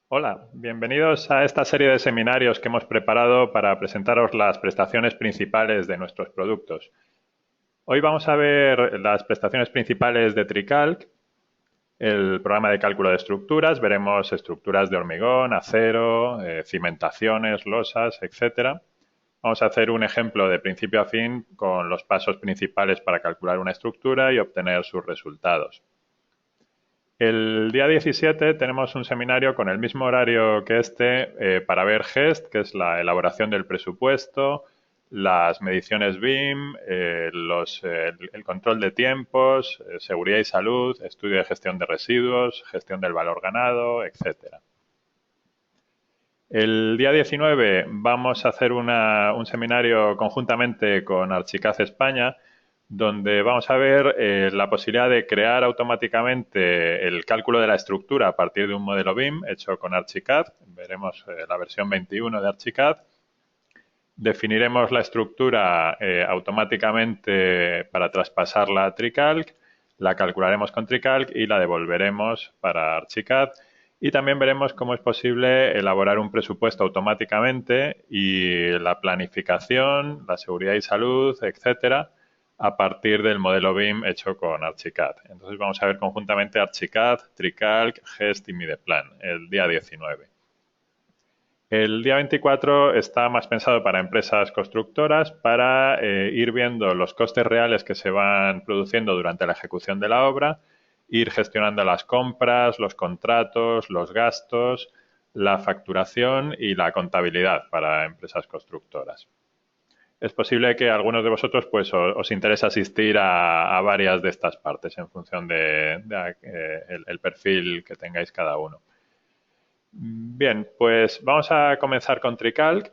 Hola, bienvenidos a esta serie de seminarios que hemos preparado para presentaros las prestaciones principales de nuestros productos. Hoy vamos a ver las prestaciones principales de TriCalc, el programa de cálculo de estructuras. Veremos estructuras de hormigón, acero, cimentaciones, losas, etcétera. Vamos a hacer un ejemplo de principio a fin con los pasos principales para calcular una estructura y obtener sus resultados. El día 17 tenemos un seminario con el mismo horario que este para ver GEST, que es la elaboración del presupuesto, las mediciones BIM, el control de tiempos, seguridad y salud, estudio de gestión de residuos, gestión del valor ganado, etcétera. El día 19 vamos a hacer un seminario conjuntamente con Archicad España, donde vamos a ver la posibilidad de crear automáticamente el cálculo de la estructura a partir de un modelo BIM hecho con Archicad. Veremos la versión 21 de Archicad. Definiremos la estructura automáticamente para traspasarla a TriCalc, la calcularemos con TriCalc y la devolveremos para Archicad. Y también veremos cómo es posible elaborar un presupuesto automáticamente y la planificación, la seguridad y salud, etcétera, a partir del modelo BIM hecho con Archicad. Entonces vamos a ver conjuntamente Archicad, TriCalc, GEST y Mideplan el día 19. El día 24 está más pensado para empresas constructoras para ir viendo los costes reales que se van produciendo durante la ejecución de la obra, ir gestionando las compras, los contratos, los gastos, la facturación y la contabilidad para empresas constructoras. Es posible que a algunos de vosotros pues os interese asistir a varias de estas partes en función el perfil que tengáis cada uno. Bien, pues vamos a comenzar con TriCalc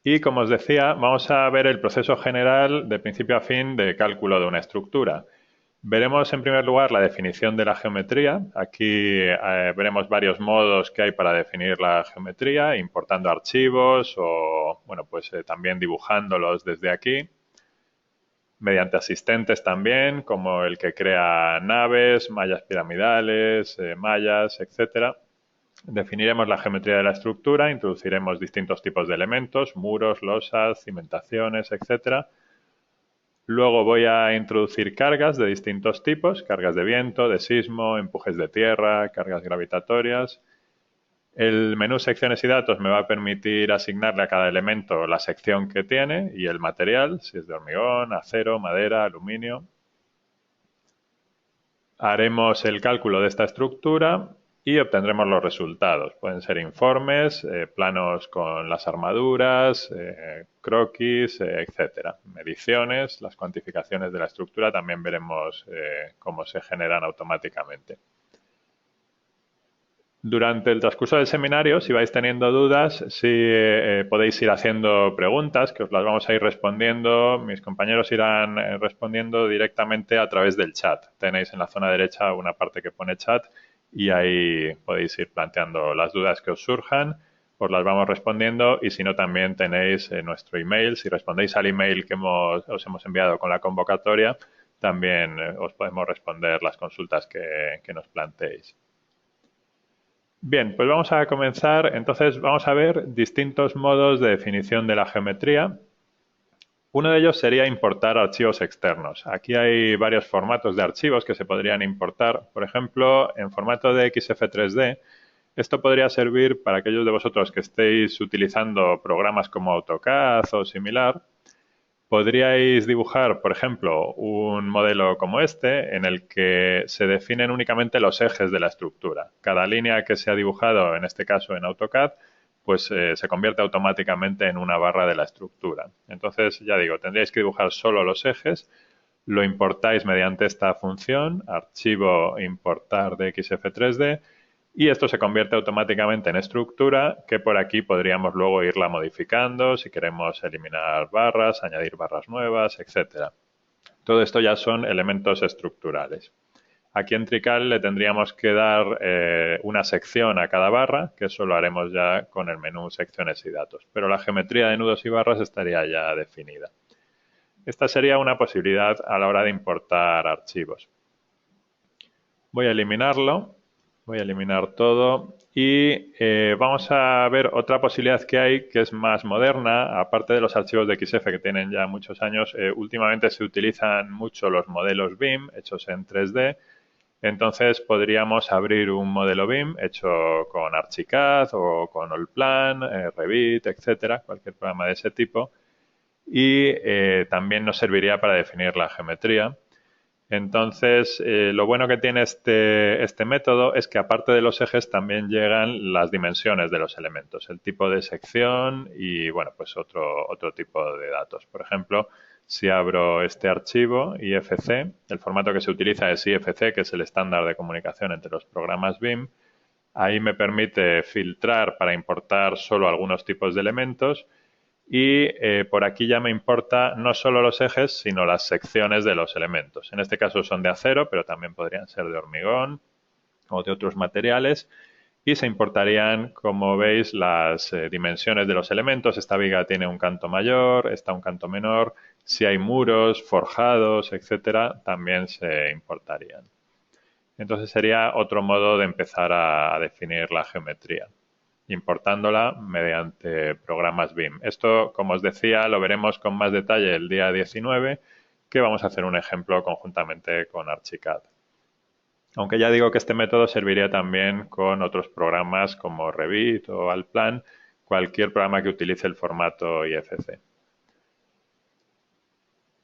y, como os decía, vamos a ver el proceso general de principio a fin de cálculo de una estructura. Veremos en primer lugar la definición de la geometría. Aquí veremos varios modos que hay para definir la geometría, importando archivos o, bueno, pues también dibujándolos desde aquí, mediante asistentes también, como el que crea naves, mallas piramidales, mallas, etcétera. Definiremos la geometría de la estructura, introduciremos distintos tipos de elementos, muros, losas, cimentaciones, etcétera. Luego voy a introducir cargas de distintos tipos, cargas de viento, de sismo, empujes de tierra, cargas gravitatorias. El menú secciones y datos me va a permitir asignarle a cada elemento la sección que tiene y el material, si es de hormigón, acero, madera, aluminio. Haremos el cálculo de esta estructura y obtendremos los resultados. Pueden ser informes, planos con las armaduras, croquis, etcétera. Mediciones, las cuantificaciones de la estructura, también veremos cómo se generan automáticamente. Durante el transcurso del seminario, si vais teniendo dudas, sí podéis ir haciendo preguntas, que os las vamos a ir respondiendo. Mis compañeros irán respondiendo directamente a través del chat. Tenéis en la zona derecha una parte que pone chat y ahí podéis ir planteando las dudas que os surjan. Os las vamos respondiendo y si no también tenéis nuestro email. Si respondéis al email que os hemos enviado con la convocatoria, también os podemos responder las consultas que nos planteéis. Bien, pues vamos a comenzar. Entonces vamos a ver distintos modos de definición de la geometría. Uno de ellos sería importar archivos externos. Aquí hay varios formatos de archivos que se podrían importar. Por ejemplo, en formato de XF3D, esto podría servir para aquellos de vosotros que estéis utilizando programas como AutoCAD o similar. Podríais dibujar, por ejemplo, un modelo como este en el que se definen únicamente los ejes de la estructura. Cada línea que se ha dibujado, en este caso en AutoCAD, pues se convierte automáticamente en una barra de la estructura. Entonces, ya digo, tendríais que dibujar solo los ejes, lo importáis mediante esta función, archivo importar de XF3D, y esto se convierte automáticamente en estructura que por aquí podríamos luego irla modificando si queremos eliminar barras, añadir barras nuevas, etcétera. Todo esto ya son elementos estructurales. Aquí en TriCalc le tendríamos que dar una sección a cada barra, que eso lo haremos ya con el menú secciones y datos. Pero la geometría de nudos y barras estaría ya definida. Esta sería una posibilidad a la hora de importar archivos. Voy a eliminarlo Voy a eliminar todo y vamos a ver otra posibilidad que hay que es más moderna. Aparte de los archivos de XF que tienen ya muchos años, últimamente se utilizan mucho los modelos BIM hechos en 3D. Entonces podríamos abrir un modelo BIM hecho con Archicad o con Allplan, Revit, etcétera, cualquier programa de ese tipo. Y también nos serviría para definir la geometría. Entonces, lo bueno que tiene este método es que aparte de los ejes también llegan las dimensiones de los elementos, el tipo de sección y, bueno, pues otro tipo de datos. Por ejemplo, si abro este archivo IFC, el formato que se utiliza es IFC, que es el estándar de comunicación entre los programas BIM. Ahí me permite filtrar para importar solo algunos tipos de elementos y por aquí ya me importa no solo los ejes, sino las secciones de los elementos. En este caso son de acero, pero también podrían ser de hormigón o de otros materiales. Y se importarían, como veis, las dimensiones de los elementos. Esta viga tiene un canto mayor, esta un canto menor. Si hay muros, forjados, etcétera, también se importarían. Entonces sería otro modo de empezar a definir la geometría, importándola mediante programas BIM. Esto, como os decía, lo veremos con más detalle el día 19, que vamos a hacer un ejemplo conjuntamente con Archicad. Aunque ya digo que este método serviría también con otros programas como Revit o Allplan, cualquier programa que utilice el formato IFC.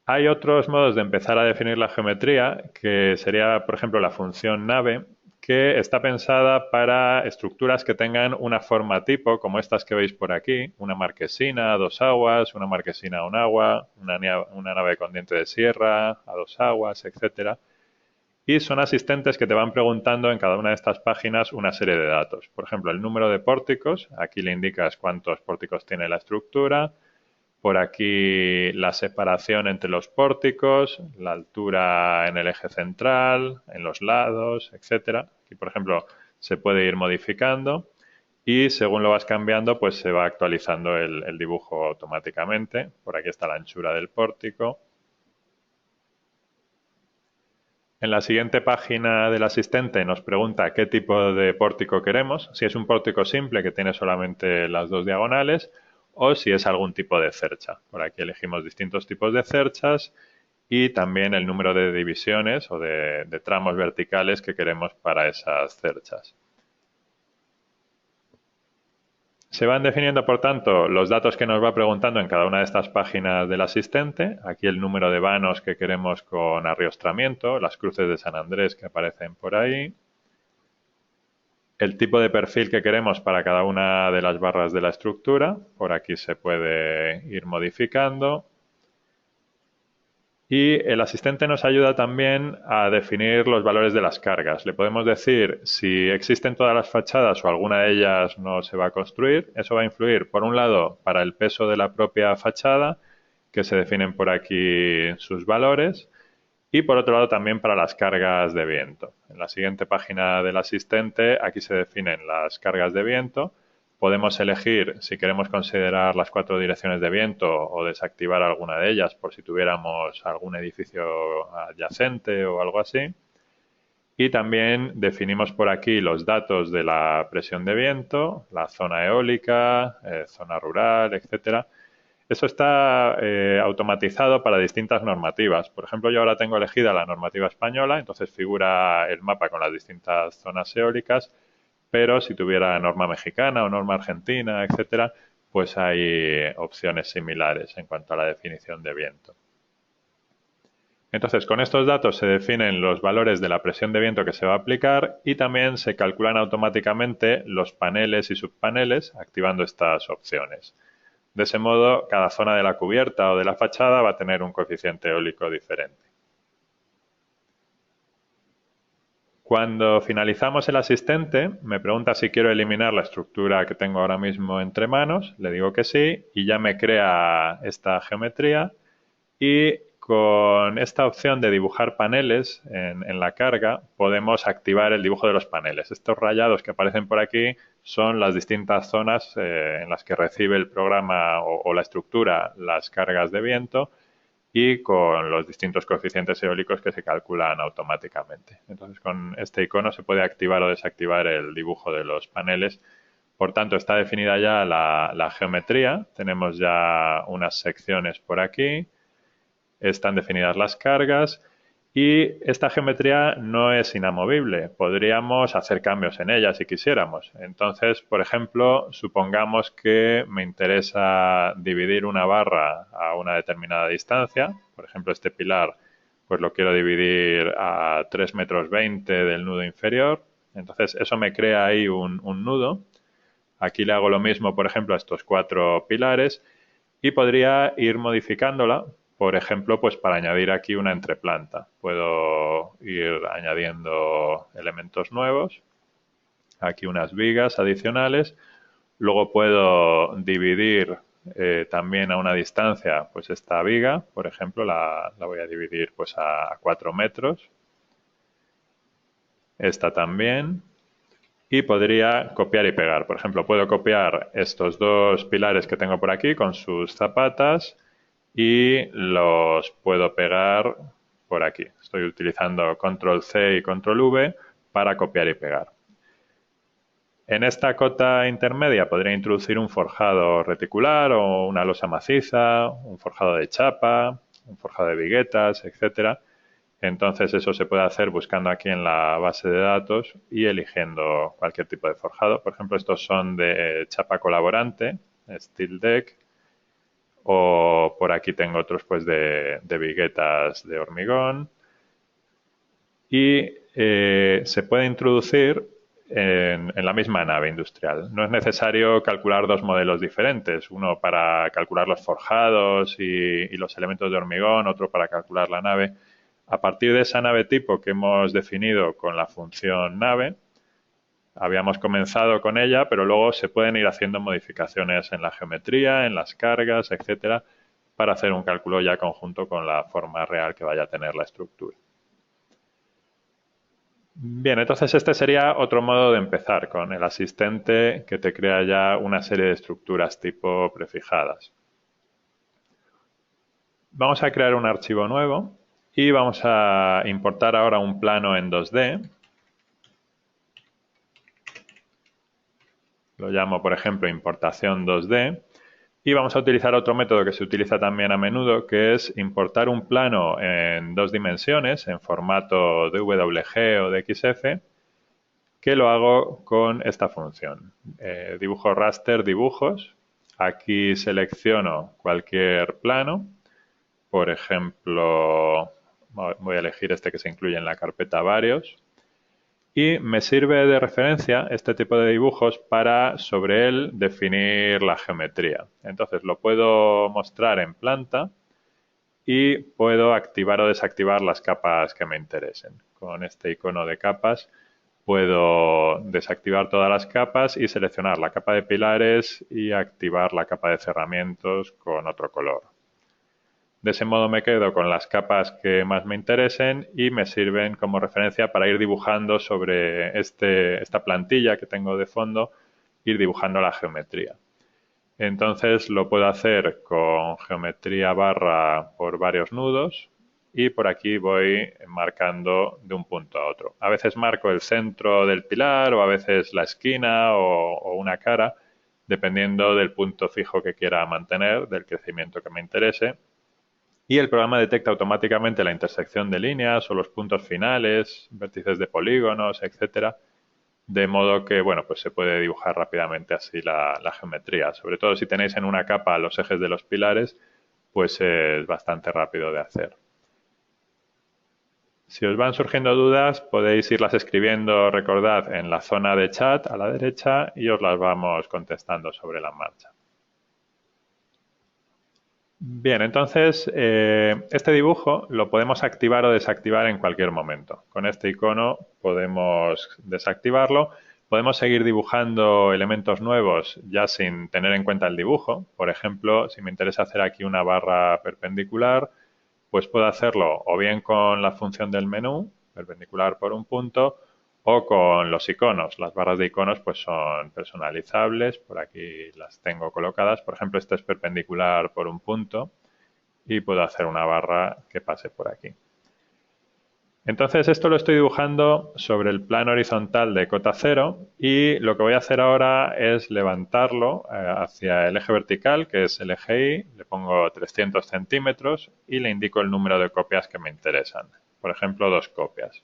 Hay otros modos de empezar a definir la geometría, que sería, por ejemplo, la función nave, que está pensada para estructuras que tengan una forma tipo, como estas que veis por aquí, una marquesina a dos aguas, una marquesina a un agua, una nave con diente de sierra a dos aguas, etcétera. Y son asistentes que te van preguntando en cada una de estas páginas una serie de datos. Por ejemplo, el número de pórticos, aquí le indicas cuántos pórticos tiene la estructura. Por aquí la separación entre los pórticos, la altura en el eje central, en los lados, etcétera. Aquí, por ejemplo, se puede ir modificando y según lo vas cambiando, pues se va actualizando el dibujo automáticamente. Por aquí está la anchura del pórtico. En la siguiente página del asistente nos pregunta qué tipo de pórtico queremos, si es un pórtico simple que tiene solamente las dos diagonales o si es algún tipo de cercha. Por aquí elegimos distintos tipos de cerchas y también el número de divisiones o de tramos verticales que queremos para esas cerchas. Se van definiendo, por tanto, los datos que nos va preguntando en cada una de estas páginas del asistente. Aquí el número de vanos que queremos con arriostramiento, las cruces de San Andrés que aparecen por ahí. El tipo de perfil que queremos para cada una de las barras de la estructura. Por aquí se puede ir modificando. Y el asistente nos ayuda también a definir los valores de las cargas. Le podemos decir si existen todas las fachadas o alguna de ellas no se va a construir. Eso va a influir, por un lado, para el peso de la propia fachada, que se definen por aquí sus valores, y por otro lado también para las cargas de viento. En la siguiente página del asistente, aquí se definen las cargas de viento. Podemos elegir si queremos considerar las 4 direcciones de viento o desactivar alguna de ellas por si tuviéramos algún edificio adyacente o algo así. Y también definimos por aquí los datos de la presión de viento, la zona eólica, zona rural, etcétera. Eso está automatizado para distintas normativas. Por ejemplo, yo ahora tengo elegida la normativa española, entonces figura el mapa con las distintas zonas eólicas, pero si tuviera norma mexicana o norma argentina, etcétera, pues hay opciones similares en cuanto a la definición de viento. Entonces, con estos datos se definen los valores de la presión de viento que se va a aplicar y también se calculan automáticamente los paneles y subpaneles activando estas opciones. De ese modo, cada zona de la cubierta o de la fachada va a tener un coeficiente eólico diferente. Cuando finalizamos el asistente, me pregunta si quiero eliminar la estructura que tengo ahora mismo entre manos. Le digo que sí y ya me crea esta geometría. Y con esta opción de dibujar paneles en la carga, podemos activar el dibujo de los paneles. Estos rayados que aparecen por aquí son las distintas zonas en las que recibe el programa o la estructura las cargas de viento y con los distintos coeficientes eólicos que se calculan automáticamente. Entonces, con este icono se puede activar o desactivar el dibujo de los paneles. Por tanto, está definida ya la geometría. Tenemos ya unas secciones por aquí. Están definidas las cargas. Y esta geometría no es inamovible. Podríamos hacer cambios en ella si quisiéramos. Entonces, por ejemplo, supongamos que me interesa dividir una barra a una determinada distancia. Por ejemplo, este pilar pues lo quiero dividir a 3,20 metros del nudo inferior. Entonces, eso me crea ahí un nudo. Aquí le hago lo mismo, por ejemplo, a estos 4 pilares y podría ir modificándola, por ejemplo, pues para añadir aquí una entreplanta. Puedo ir añadiendo elementos nuevos, aquí unas vigas adicionales, luego puedo dividir también a una distancia pues esta viga, por ejemplo, la voy a dividir pues a 4 metros, esta también, y podría copiar y pegar. Por ejemplo, puedo copiar estos 2 pilares que tengo por aquí con sus zapatas y los puedo pegar por aquí. Estoy utilizando control C y control V para copiar y pegar. En esta cota intermedia podría introducir un forjado reticular o una losa maciza, un forjado de chapa, un forjado de viguetas, etcétera. Entonces eso se puede hacer buscando aquí en la base de datos y eligiendo cualquier tipo de forjado. Por ejemplo, estos son de chapa colaborante, Steel Deck, o por aquí tengo otros pues de viguetas de hormigón. Y se puede introducir en la misma nave industrial. No es necesario calcular 2 modelos diferentes, uno para calcular los forjados y los elementos de hormigón, otro para calcular la nave. A partir de esa nave tipo que hemos definido con la función nave, habíamos comenzado con ella, pero luego se pueden ir haciendo modificaciones en la geometría, en las cargas, etcétera, para hacer un cálculo ya conjunto con la forma real que vaya a tener la estructura. Bien, entonces este sería otro modo de empezar con el asistente que te crea ya una serie de estructuras tipo prefijadas. Vamos a crear un archivo nuevo y vamos a importar ahora un plano en 2D. Lo llamo, por ejemplo, importación 2D. Y vamos a utilizar otro método que se utiliza también a menudo, que es importar un plano en 2 dimensiones, en formato DWG o DXF, que lo hago con esta función. Dibujo raster dibujos. Aquí selecciono cualquier plano. Por ejemplo, voy a elegir este que se incluye en la carpeta varios. Y me sirve de referencia este tipo de dibujos para sobre él definir la geometría. Entonces lo puedo mostrar en planta y puedo activar o desactivar las capas que me interesen. Con este icono de capas puedo desactivar todas las capas y seleccionar la capa de pilares y activar la capa de cerramientos con otro color. De ese modo me quedo con las capas que más me interesen y me sirven como referencia para ir dibujando sobre esta plantilla que tengo de fondo, ir dibujando la geometría. Entonces lo puedo hacer con geometría barra por varios nudos y por aquí voy marcando de un punto a otro. A veces marco el centro del pilar o a veces la esquina o una cara, dependiendo del punto fijo que quiera mantener, del crecimiento que me interese. Y el programa detecta automáticamente la intersección de líneas o los puntos finales, vértices de polígonos, etcétera, de modo que, bueno, pues se puede dibujar rápidamente así la geometría. Sobre todo si tenéis en una capa los ejes de los pilares, pues es bastante rápido de hacer. Si os van surgiendo dudas, podéis irlas escribiendo, recordad, en la zona de chat a la derecha y os las vamos contestando sobre la marcha. Bien, entonces este dibujo lo podemos activar o desactivar en cualquier momento. Con este icono podemos desactivarlo. Podemos seguir dibujando elementos nuevos ya sin tener en cuenta el dibujo. Por ejemplo, si me interesa hacer aquí una barra perpendicular, pues puedo hacerlo o bien con la función del menú, perpendicular por un punto, o con los iconos. Las barras de iconos pues son personalizables, por aquí las tengo colocadas. Por ejemplo, este es perpendicular por un punto y puedo hacer una barra que pase por aquí. Entonces esto lo estoy dibujando sobre el plano horizontal de cota 0 y lo que voy a hacer ahora es levantarlo hacia el eje vertical, que es el eje Y, le pongo 300 centímetros y le indico el número de copias que me interesan. Por ejemplo, 2 copias.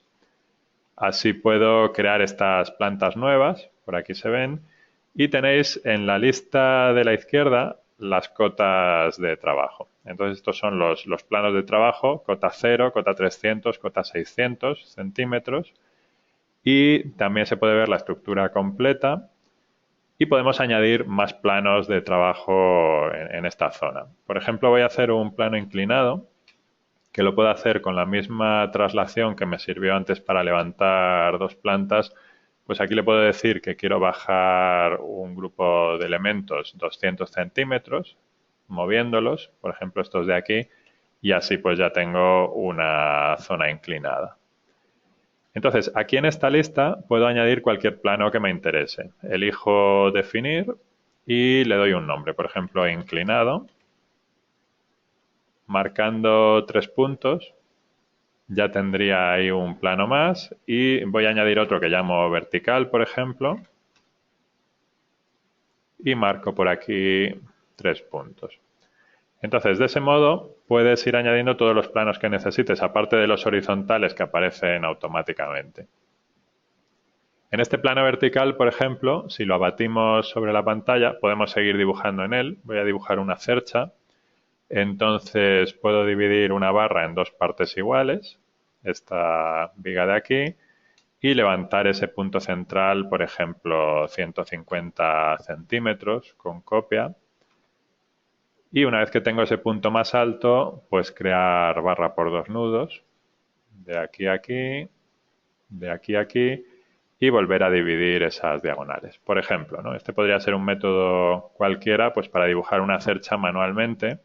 Así puedo crear estas plantas nuevas, por aquí se ven, y tenéis en la lista de la izquierda las cotas de trabajo. Entonces estos son los planos de trabajo, cota 0, cota 300, cota 600 centímetros, y también se puede ver la estructura completa y podemos añadir más planos de trabajo en esta zona. Por ejemplo, voy a hacer un plano inclinado que lo puedo hacer con la misma traslación que me sirvió antes para levantar 2 plantas. Pues aquí le puedo decir que quiero bajar un grupo de elementos 200 centímetros, moviéndolos, por ejemplo estos de aquí, y así pues ya tengo una zona inclinada. Entonces, aquí en esta lista puedo añadir cualquier plano que me interese. Elijo definir y le doy un nombre, por ejemplo, inclinado, marcando 3 puntos. Ya tendría ahí un plano más y voy a añadir otro que llamo vertical, por ejemplo, y marco por aquí 3 puntos. Entonces, de ese modo, puedes ir añadiendo todos los planos que necesites, aparte de los horizontales que aparecen automáticamente. En este plano vertical, por ejemplo, si lo abatimos sobre la pantalla, podemos seguir dibujando en él. Voy a dibujar una cercha. Entonces, puedo dividir una barra en 2 partes iguales, esta viga de aquí, y levantar ese punto central, por ejemplo, 150 centímetros con copia. Y una vez que tengo ese punto más alto, pues crear barra por 2 nudos, de aquí a aquí, de aquí a aquí, y volver a dividir esas diagonales. Por ejemplo, ¿no? Este podría ser un método cualquiera pues para dibujar una cercha manualmente.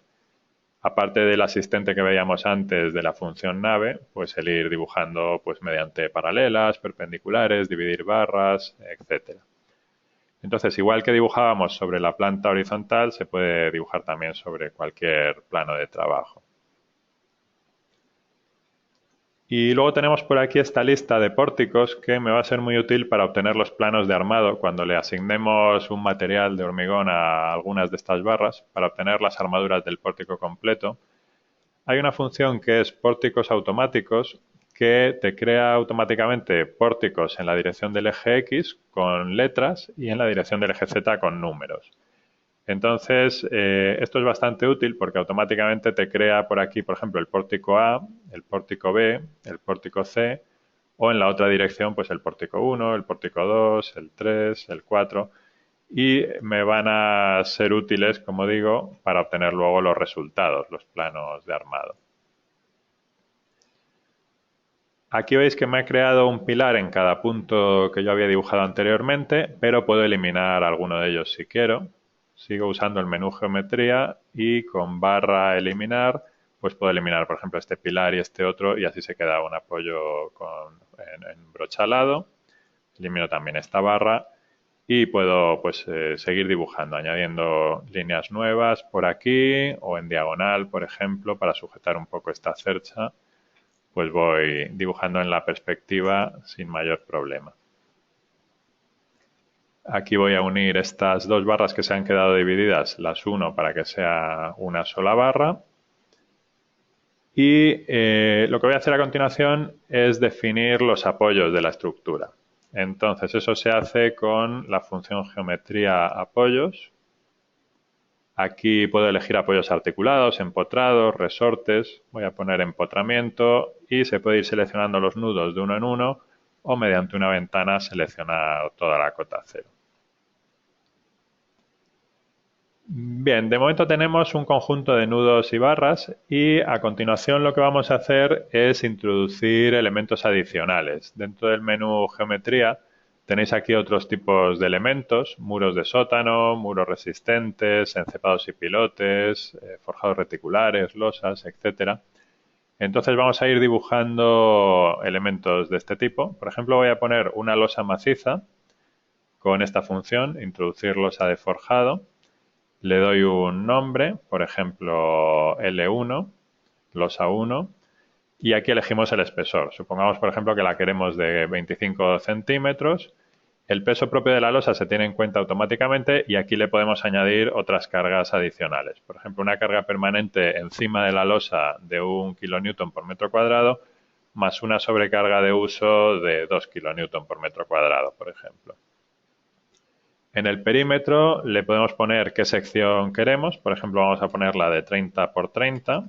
Aparte del asistente que veíamos antes de la función nave, pues el ir dibujando pues mediante paralelas, perpendiculares, dividir barras, etcétera. Entonces, igual que dibujábamos sobre la planta horizontal, se puede dibujar también sobre cualquier plano de trabajo. Y luego tenemos por aquí esta lista de pórticos que me va a ser muy útil para obtener los planos de armado cuando le asignemos un material de hormigón a algunas de estas barras para obtener las armaduras del pórtico completo. Hay una función que es pórticos automáticos que te crea automáticamente pórticos en la dirección del eje X con letras y en la dirección del eje Z con números. Entonces, esto es bastante útil porque automáticamente te crea por aquí, por ejemplo, el pórtico A, el pórtico B, el pórtico C, o en la otra dirección, pues el pórtico 1, el pórtico 2, el 3, el 4, y me van a ser útiles, como digo, para obtener luego los resultados, los planos de armado. Aquí veis que me ha creado un pilar en cada punto que yo había dibujado anteriormente, pero puedo eliminar alguno de ellos si quiero. Sigo usando el menú geometría y con barra eliminar, pues puedo eliminar, por ejemplo, este pilar y este otro y así se queda un apoyo en brochalado. Elimino también esta barra y puedo pues seguir dibujando, añadiendo líneas nuevas por aquí o en diagonal, por ejemplo, para sujetar un poco esta cercha. Pues voy dibujando en la perspectiva sin mayor problema. Aquí voy a unir estas 2 barras que se han quedado divididas, las uno para que sea una sola barra. Y lo que voy a hacer a continuación es definir los apoyos de la estructura. Entonces eso se hace con la función geometría apoyos. Aquí puedo elegir apoyos articulados, empotrados, resortes. Voy a poner empotramiento y se puede ir seleccionando los nudos de uno en uno o mediante una ventana seleccionar toda la cota 0. Bien, de momento tenemos un conjunto de nudos y barras y a continuación lo que vamos a hacer es introducir elementos adicionales. Dentro del menú geometría tenéis aquí otros tipos de elementos, muros de sótano, muros resistentes, encepados y pilotes, forjados reticulares, losas, etcétera. Entonces vamos a ir dibujando elementos de este tipo. Por ejemplo, voy a poner una losa maciza con esta función, introducir losa de forjado. Le doy un nombre, por ejemplo L1, losa 1, y aquí elegimos el espesor. Supongamos, por ejemplo, que la queremos de 25 centímetros. El peso propio de la losa se tiene en cuenta automáticamente y aquí le podemos añadir otras cargas adicionales. Por ejemplo, una carga permanente encima de la losa de 1 kilonewton por metro cuadrado más una sobrecarga de uso de 2 kilonewton por metro cuadrado, por ejemplo. En el perímetro le podemos poner qué sección queremos. Por ejemplo, vamos a poner la de 30 por 30.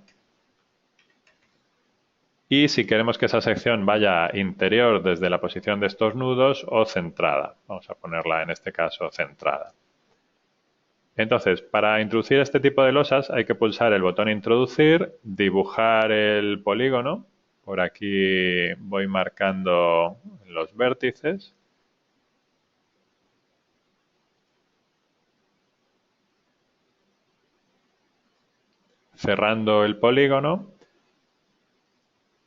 Y si queremos que esa sección vaya interior desde la posición de estos nudos o centrada. Vamos a ponerla en este caso centrada. Entonces, para introducir este tipo de losas hay que pulsar el botón introducir, dibujar el polígono. Por aquí voy marcando los vértices. Cerrando el polígono.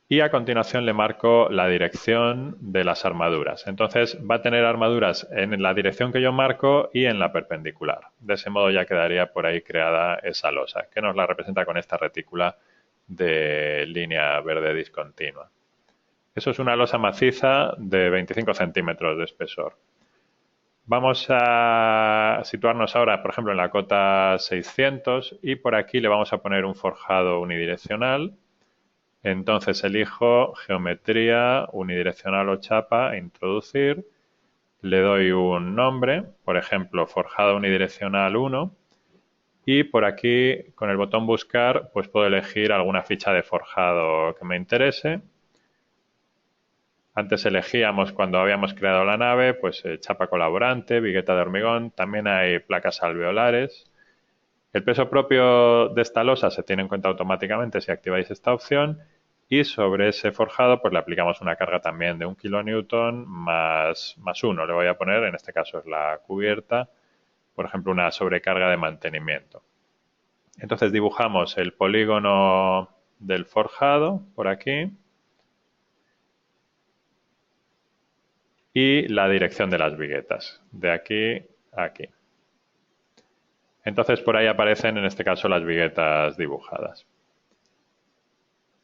Y a continuación le marco la dirección de las armaduras. Entonces va a tener armaduras en la dirección que yo marco y en la perpendicular. De ese modo ya quedaría por ahí creada esa losa, que nos la representa con esta retícula de línea verde discontinua. Eso es una losa maciza de 25 centímetros de espesor. Vamos a situarnos ahora, por ejemplo, en la cota 600 y por aquí le vamos a poner un forjado unidireccional. Entonces elijo geometría, unidireccional o chapa, introducir, le doy un nombre, por ejemplo, forjado unidireccional 1, y por aquí con el botón buscar pues puedo elegir alguna ficha de forjado que me interese. Antes elegíamos cuando habíamos creado la nave, pues chapa colaborante, vigueta de hormigón, también hay placas alveolares. El peso propio de esta losa se tiene en cuenta automáticamente si activáis esta opción y sobre ese forjado pues le aplicamos una carga también de 1 kilonewton más 1. Le voy a poner, en este caso es la cubierta, por ejemplo una sobrecarga de mantenimiento. Entonces dibujamos el polígono del forjado por aquí y la dirección de las viguetas, de aquí a aquí. Entonces por ahí aparecen en este caso las viguetas dibujadas.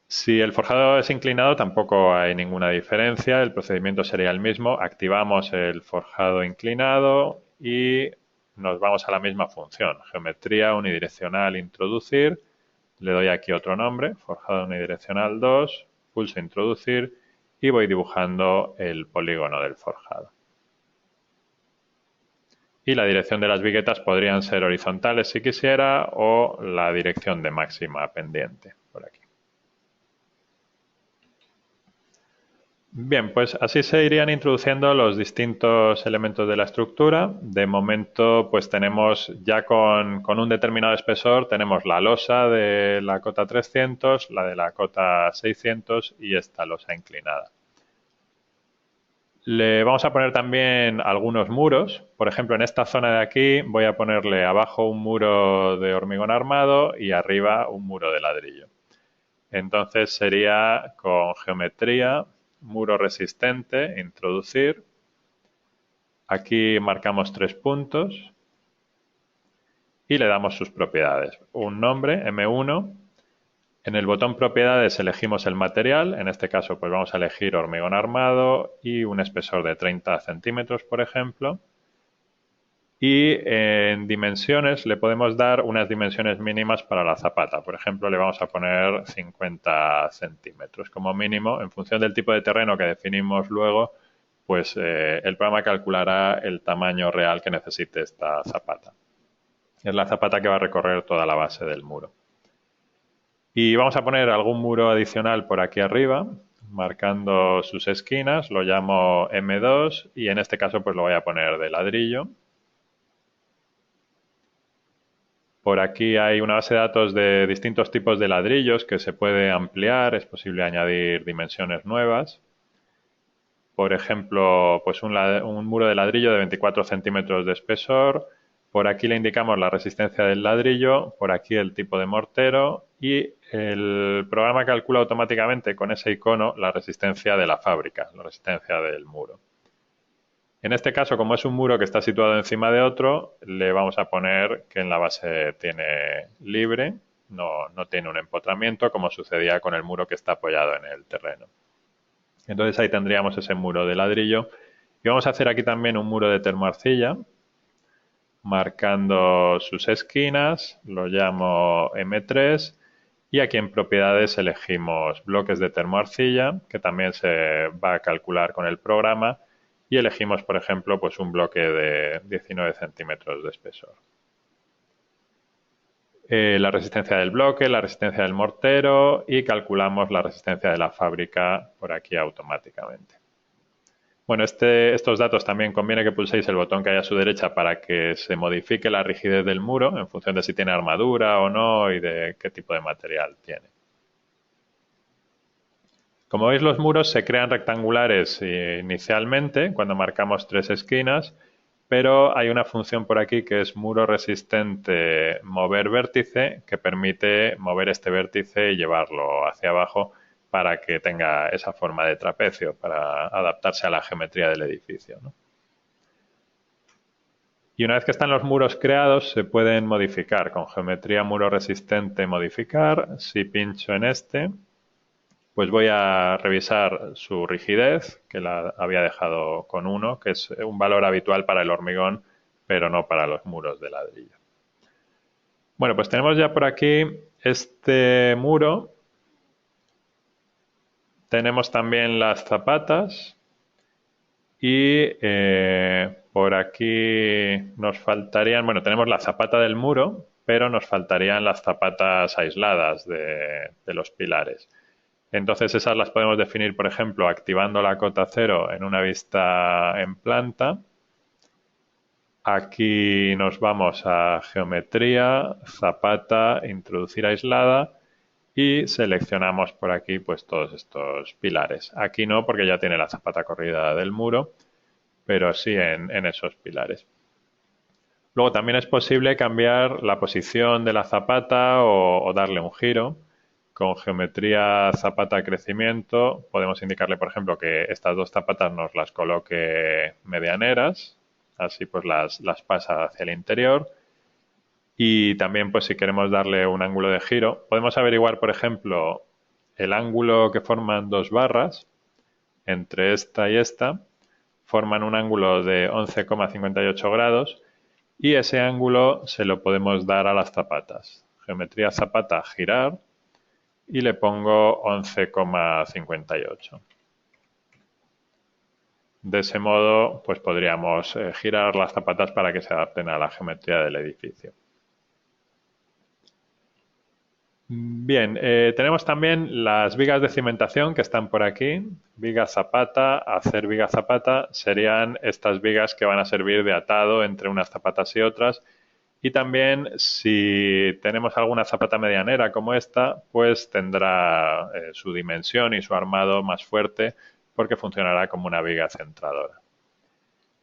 Si el forjado es inclinado tampoco hay ninguna diferencia, el procedimiento sería el mismo. Activamos el forjado inclinado y nos vamos a la misma función. Geometría unidireccional introducir, le doy aquí otro nombre, forjado unidireccional 2, pulso introducir y voy dibujando el polígono del forjado. Y la dirección de las viguetas podrían ser horizontales si quisiera o la dirección de máxima pendiente por aquí. Bien, pues así se irían introduciendo los distintos elementos de la estructura. De momento, pues tenemos ya con un determinado espesor, tenemos la losa de la cota 300, la de la cota 600 y esta losa inclinada. Le vamos a poner también algunos muros. Por ejemplo, en esta zona de aquí voy a ponerle abajo un muro de hormigón armado y arriba un muro de ladrillo. Entonces sería con geometría, muro resistente, introducir. Aquí marcamos 3 puntos y le damos sus propiedades. Un nombre, M1. En el botón propiedades elegimos el material. En este caso pues vamos a elegir hormigón armado y un espesor de 30 centímetros, por ejemplo. Y en dimensiones le podemos dar unas dimensiones mínimas para la zapata. Por ejemplo, le vamos a poner 50 centímetros como mínimo. En función del tipo de terreno que definimos luego, pues el programa calculará el tamaño real que necesite esta zapata. Es la zapata que va a recorrer toda la base del muro. Y vamos a poner algún muro adicional por aquí arriba, marcando sus esquinas. Lo llamo M2 y en este caso pues lo voy a poner de ladrillo. Por aquí hay una base de datos de distintos tipos de ladrillos que se puede ampliar, es posible añadir dimensiones nuevas. Por ejemplo, pues un muro de ladrillo de 24 centímetros de espesor. Por aquí le indicamos la resistencia del ladrillo, por aquí el tipo de mortero y el programa calcula automáticamente con ese icono la resistencia de la fábrica, la resistencia del muro. En este caso, como es un muro que está situado encima de otro, le vamos a poner que en la base tiene libre, no tiene un empotramiento como sucedía con el muro que está apoyado en el terreno. Entonces ahí tendríamos ese muro de ladrillo. Y vamos a hacer aquí también un muro de termoarcilla, marcando sus esquinas, lo llamo M3, y aquí en propiedades elegimos bloques de termoarcilla, que también se va a calcular con el programa, y elegimos, por ejemplo, pues un bloque de 19 centímetros de espesor. La resistencia del bloque, la resistencia del mortero y calculamos la resistencia de la fábrica por aquí automáticamente. Bueno, estos datos también conviene que pulséis el botón que hay a su derecha para que se modifique la rigidez del muro en función de si tiene armadura o no y de qué tipo de material tiene. Como veis, los muros se crean rectangulares inicialmente cuando marcamos 3 esquinas, pero hay una función por aquí que es muro resistente mover vértice, que permite mover este vértice y llevarlo hacia abajo para que tenga esa forma de trapecio, para adaptarse a la geometría del edificio, ¿no? Y una vez que están los muros creados, se pueden modificar con geometría muro resistente modificar. Si pincho en este, pues voy a revisar su rigidez, que la había dejado con 1, que es un valor habitual para el hormigón, pero no para los muros de ladrillo. Bueno, pues tenemos ya por aquí este muro. Tenemos también las zapatas y por aquí nos faltarían, bueno, tenemos la zapata del muro, pero nos faltarían las zapatas aisladas de los pilares. Entonces esas las podemos definir, por ejemplo, activando la cota 0 en una vista en planta. Aquí nos vamos a geometría, zapata, introducir aislada y seleccionamos por aquí pues todos estos pilares. Aquí no, porque ya tiene la zapata corrida del muro, pero sí en esos pilares. Luego también es posible cambiar la posición de la zapata o darle un giro. Con geometría zapata crecimiento podemos indicarle, por ejemplo, que estas dos zapatas nos las coloque medianeras, así pues las pasa hacia el interior. Y también, pues si queremos darle un ángulo de giro, podemos averiguar, por ejemplo, el ángulo que forman dos barras entre esta y esta, forman un ángulo de 11,58 grados y ese ángulo se lo podemos dar a las zapatas. Geometría zapata girar y le pongo 11,58. De ese modo, pues podríamos girar las zapatas para que se adapten a la geometría del edificio. Bien, tenemos también las vigas de cimentación que están por aquí. Viga zapata, hacer viga zapata, serían estas vigas que van a servir de atado entre unas zapatas y otras. Y también si tenemos alguna zapata medianera como esta, pues tendrá su dimensión y su armado más fuerte porque funcionará como una viga centradora.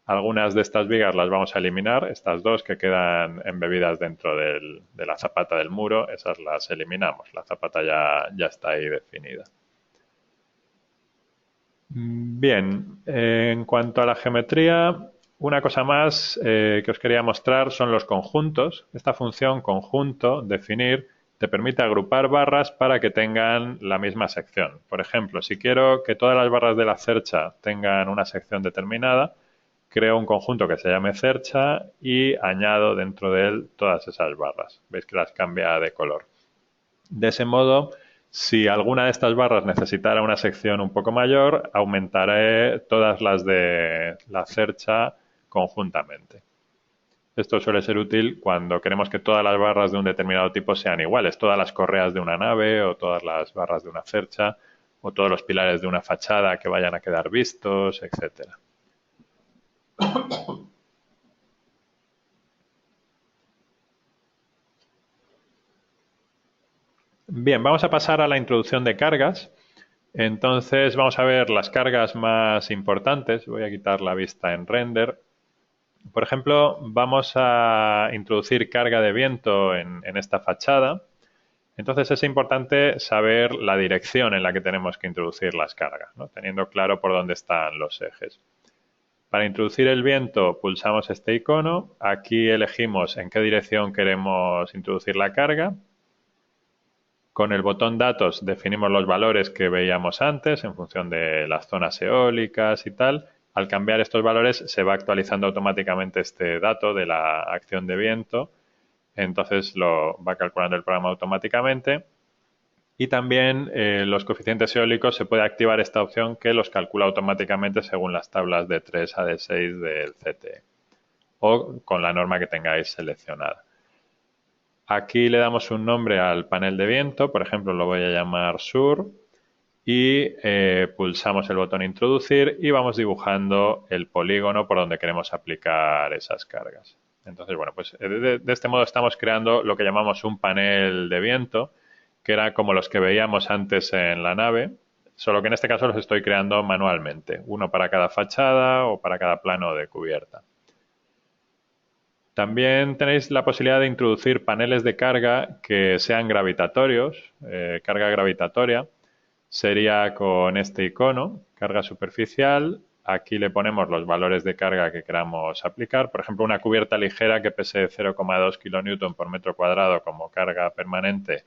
Algunas de estas vigas las vamos a eliminar, estas dos que quedan embebidas dentro de la zapata del muro, esas las eliminamos, la zapata ya está ahí definida. Bien, en cuanto a la geometría, una cosa más que os quería mostrar son los conjuntos. Esta función conjunto, definir, te permite agrupar barras para que tengan la misma sección. Por ejemplo, si quiero que todas las barras de la cercha tengan una sección determinada, creo un conjunto que se llame cercha y añado dentro de él todas esas barras. Veis que las cambia de color. De ese modo, si alguna de estas barras necesitara una sección un poco mayor, aumentaré todas las de la cercha conjuntamente. Esto suele ser útil cuando queremos que todas las barras de un determinado tipo sean iguales, todas las correas de una nave o todas las barras de una cercha o todos los pilares de una fachada que vayan a quedar vistos, etcétera. Bien, vamos a pasar a la introducción de cargas. Entonces vamos a ver las cargas más importantes. Voy a quitar la vista en render. Por ejemplo, vamos a introducir carga de viento en esta fachada. Entonces es importante saber la dirección en la que tenemos que introducir las cargas, ¿no? Teniendo claro por dónde están los ejes. Para introducir el viento pulsamos este icono, aquí elegimos en qué dirección queremos introducir la carga. Con el botón datos definimos los valores que veíamos antes en función de las zonas eólicas y tal. Al cambiar estos valores se va actualizando automáticamente este dato de la acción de viento, entonces lo va calculando el programa automáticamente. Y también los coeficientes eólicos se puede activar esta opción que los calcula automáticamente según las tablas de 3 a D6 del CTE o con la norma que tengáis seleccionada. Aquí le damos un nombre al panel de viento, por ejemplo lo voy a llamar Sur y pulsamos el botón introducir y vamos dibujando el polígono por donde queremos aplicar esas cargas. Entonces, bueno, pues de este modo estamos creando lo que llamamos un panel de viento, que era como los que veíamos antes en la nave, solo que en este caso los estoy creando manualmente, uno para cada fachada o para cada plano de cubierta. También tenéis la posibilidad de introducir paneles de carga que sean gravitatorios, carga gravitatoria. Sería con este icono, carga superficial. Aquí le ponemos los valores de carga que queramos aplicar. Por ejemplo, una cubierta ligera que pese 0,2 kN por metro cuadrado como carga permanente,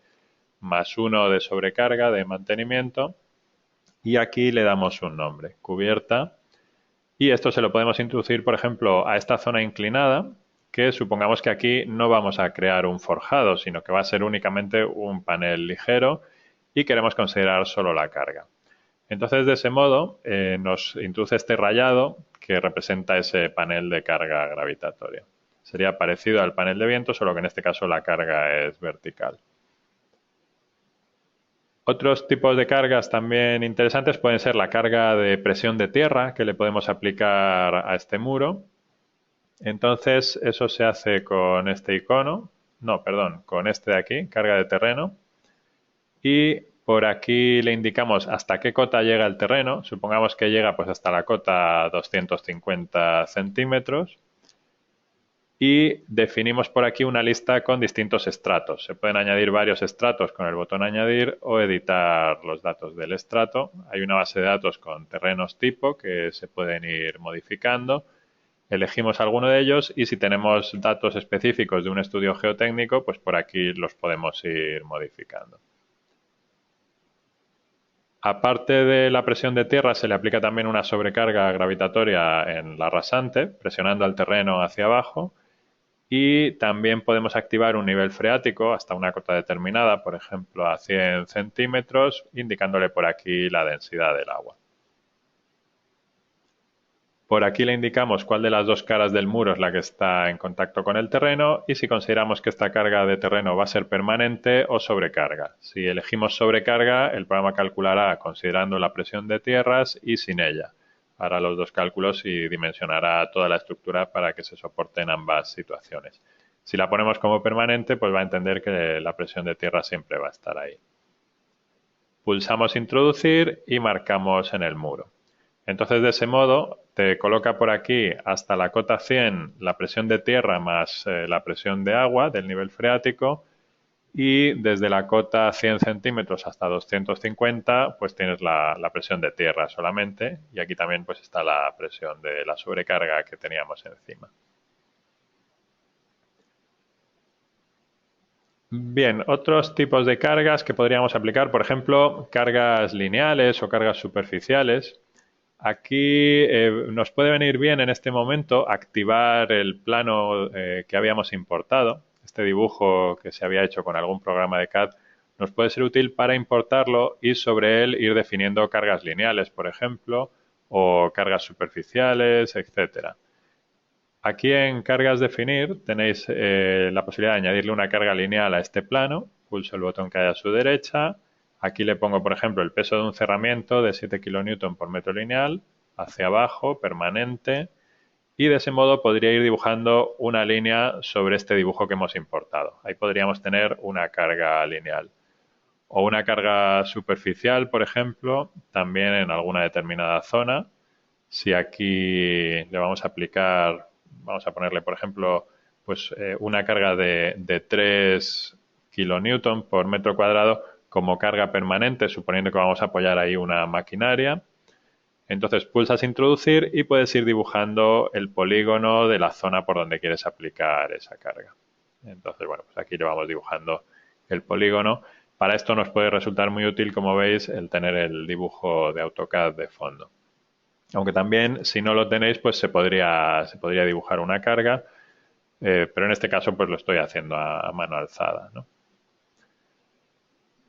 más 1 de sobrecarga de mantenimiento. Y aquí le damos un nombre, cubierta. Y esto se lo podemos introducir, por ejemplo, a esta zona inclinada, que supongamos que aquí no vamos a crear un forjado, sino que va a ser únicamente un panel ligero y queremos considerar solo la carga. Entonces, de ese modo, nos introduce este rayado que representa ese panel de carga gravitatoria. Sería parecido al panel de viento, solo que en este caso la carga es vertical. Otros tipos de cargas también interesantes pueden ser la carga de presión de tierra que le podemos aplicar a este muro. Entonces, eso se hace con este icono, no, perdón, con este de aquí, carga de terreno. Y por aquí le indicamos hasta qué cota llega el terreno. Supongamos que llega pues hasta la cota 250 centímetros. Y definimos por aquí una lista con distintos estratos. Se pueden añadir varios estratos con el botón añadir o editar los datos del estrato. Hay una base de datos con terrenos tipo que se pueden ir modificando. Elegimos alguno de ellos y si tenemos datos específicos de un estudio geotécnico, pues por aquí los podemos ir modificando. Aparte de la presión de tierra, se le aplica también una sobrecarga gravitatoria en la rasante, presionando al terreno hacia abajo. Y también podemos activar un nivel freático hasta una cota determinada, por ejemplo a 100 centímetros, indicándole por aquí la densidad del agua. Por aquí le indicamos cuál de las dos caras del muro es la que está en contacto con el terreno y si consideramos que esta carga de terreno va a ser permanente o sobrecarga. Si elegimos sobrecarga, el programa calculará considerando la presión de tierras y sin ella. Hará los dos cálculos y dimensionará toda la estructura para que se soporten ambas situaciones. Si la ponemos como permanente, pues va a entender que la presión de tierra siempre va a estar ahí. Pulsamos introducir y marcamos en el muro. Entonces, de ese modo, te coloca por aquí hasta la cota 100 la presión de tierra más la presión de agua del nivel freático y desde la cota 100 centímetros hasta 250 pues tienes la presión de tierra solamente y aquí también pues está la presión de la sobrecarga que teníamos encima. Bien, otros tipos de cargas que podríamos aplicar, por ejemplo, cargas lineales o cargas superficiales. Aquí nos puede venir bien en este momento activar el plano que habíamos importado. Este dibujo que se había hecho con algún programa de CAD nos puede ser útil para importarlo y sobre él ir definiendo cargas lineales, por ejemplo, o cargas superficiales, etcétera. Aquí en cargas definir tenéis la posibilidad de añadirle una carga lineal a este plano. Pulso el botón que hay a su derecha. Aquí le pongo, por ejemplo, el peso de un cerramiento de 7 kN por metro lineal hacia abajo, permanente. Y de ese modo podría ir dibujando una línea sobre este dibujo que hemos importado. Ahí podríamos tener una carga lineal. O una carga superficial, por ejemplo, también en alguna determinada zona. Si aquí le vamos a aplicar, vamos a ponerle, por ejemplo, pues una carga de 3 kN por metro cuadrado como carga permanente, suponiendo que vamos a apoyar ahí una maquinaria. Entonces pulsas introducir y puedes ir dibujando el polígono de la zona por donde quieres aplicar esa carga. Entonces, bueno, pues aquí le vamos dibujando el polígono. Para esto nos puede resultar muy útil, como veis, el tener el dibujo de AutoCAD de fondo. Aunque también, si no lo tenéis, pues se podría dibujar una carga, pero en este caso pues lo estoy haciendo a mano alzada, ¿no?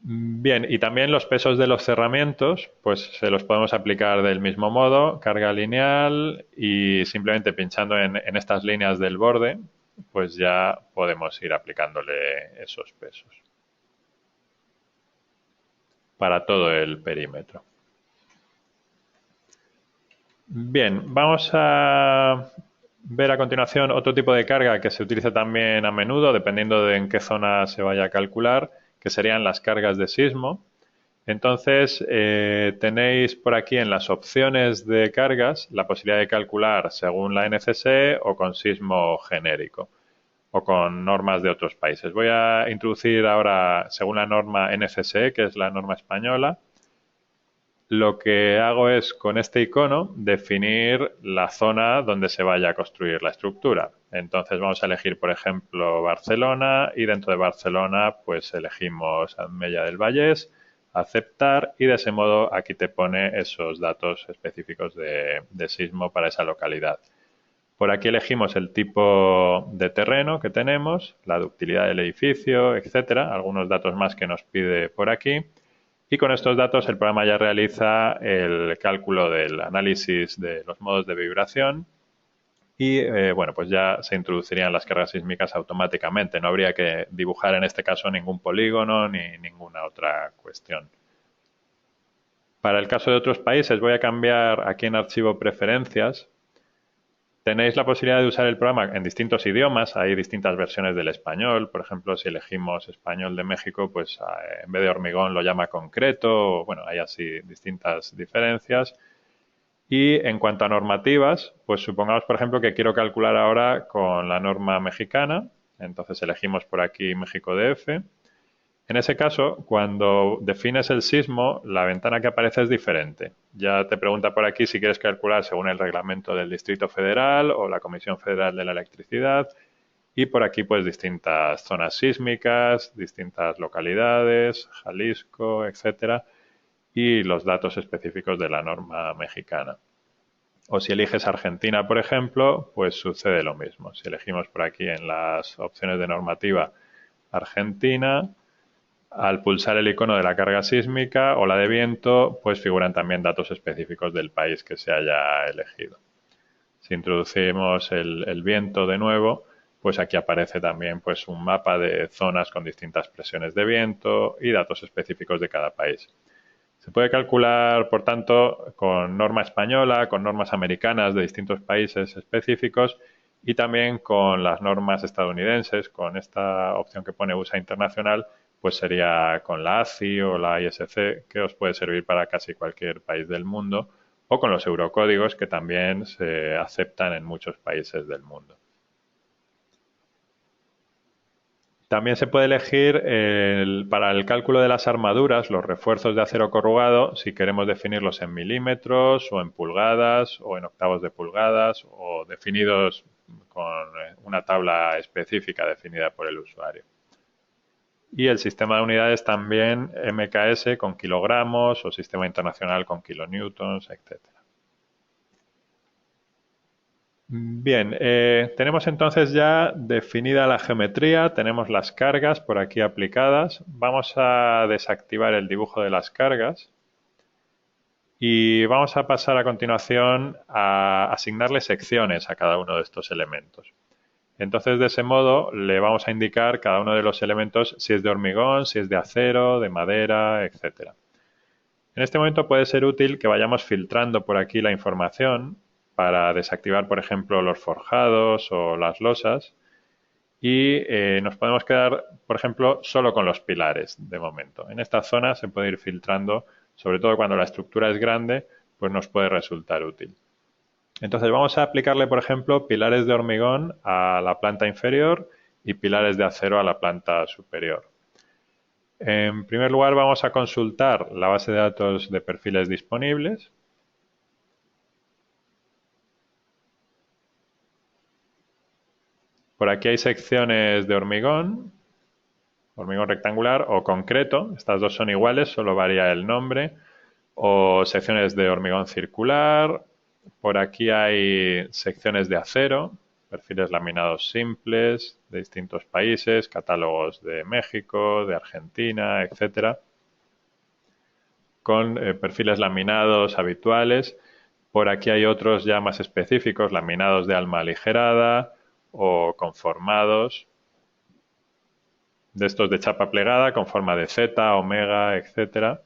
Bien, y también los pesos de los cerramientos, pues se los podemos aplicar del mismo modo, carga lineal, y simplemente pinchando en estas líneas del borde, pues ya podemos ir aplicándole esos pesos para todo el perímetro. Bien, vamos a ver a continuación otro tipo de carga que se utiliza también a menudo, dependiendo de en qué zona se vaya a calcular, que serían las cargas de sismo. Entonces, tenéis por aquí en las opciones de cargas la posibilidad de calcular según la NCSE o con sismo genérico o con normas de otros países. Voy a introducir ahora según la norma NCSE, que es la norma española. Lo que hago es con este icono definir la zona donde se vaya a construir la estructura. Entonces vamos a elegir, por ejemplo, Barcelona y dentro de Barcelona pues elegimos Mella del Vallès, aceptar y de ese modo aquí te pone esos datos específicos de sismo para esa localidad. Por aquí elegimos el tipo de terreno que tenemos, la ductilidad del edificio, etcétera, algunos datos más que nos pide por aquí. Y con estos datos el programa ya realiza el cálculo del análisis de los modos de vibración y bueno, pues ya se introducirían las cargas sísmicas automáticamente. No habría que dibujar en este caso ningún polígono ni ninguna otra cuestión. Para el caso de otros países voy a cambiar aquí en Archivo Preferencias. Tenéis la posibilidad de usar el programa en distintos idiomas, hay distintas versiones del español, por ejemplo, si elegimos español de México, pues en vez de hormigón lo llama concreto, bueno, hay así distintas diferencias. Y en cuanto a normativas, pues supongamos, por ejemplo, que quiero calcular ahora con la norma mexicana, entonces elegimos por aquí México DF. En ese caso, cuando defines el sismo, la ventana que aparece es diferente. Ya te pregunta por aquí si quieres calcular según el reglamento del Distrito Federal o la Comisión Federal de la Electricidad. Y por aquí, pues, distintas zonas sísmicas, distintas localidades, Jalisco, etcétera, y los datos específicos de la norma mexicana. O si eliges Argentina, por ejemplo, pues sucede lo mismo. Si elegimos por aquí en las opciones de normativa Argentina, al pulsar el icono de la carga sísmica o la de viento, pues figuran también datos específicos del país que se haya elegido. Si introducimos el viento de nuevo, pues aquí aparece también pues un mapa de zonas con distintas presiones de viento y datos específicos de cada país. Se puede calcular, por tanto, con norma española, con normas americanas de distintos países específicos y también con las normas estadounidenses, con esta opción que pone USA Internacional, pues sería con la ACI o la ISC, que os puede servir para casi cualquier país del mundo, o con los eurocódigos, que también se aceptan en muchos países del mundo. También se puede elegir para el cálculo de las armaduras, los refuerzos de acero corrugado, si queremos definirlos en milímetros o en pulgadas o en octavos de pulgadas o definidos con una tabla específica definida por el usuario. Y el sistema de unidades también MKS con kilogramos o sistema internacional con kilonewtons, etc. Bien, tenemos entonces ya definida la geometría, tenemos las cargas por aquí aplicadas. Vamos a desactivar el dibujo de las cargas y vamos a pasar a continuación a asignarle secciones a cada uno de estos elementos. Entonces, de ese modo, le vamos a indicar cada uno de los elementos si es de hormigón, si es de acero, de madera, etc. En este momento puede ser útil que vayamos filtrando por aquí la información para desactivar, por ejemplo, los forjados o las losas y nos podemos quedar, por ejemplo, solo con los pilares de momento. En esta zona se puede ir filtrando, sobre todo cuando la estructura es grande, pues nos puede resultar útil. Entonces vamos a aplicarle, por ejemplo, pilares de hormigón a la planta inferior y pilares de acero a la planta superior. En primer lugar vamos a consultar la base de datos de perfiles disponibles Por aquí hay secciones de hormigón rectangular o concreto. Estas dos son iguales, solo varía el nombre. O secciones de hormigón circular. Por aquí hay secciones de acero, perfiles laminados simples de distintos países, catálogos de México, de Argentina, etcétera, con perfiles laminados habituales. Por aquí hay otros ya más específicos, laminados de alma aligerada o conformados, de estos de chapa plegada con forma de Z, omega, etcétera.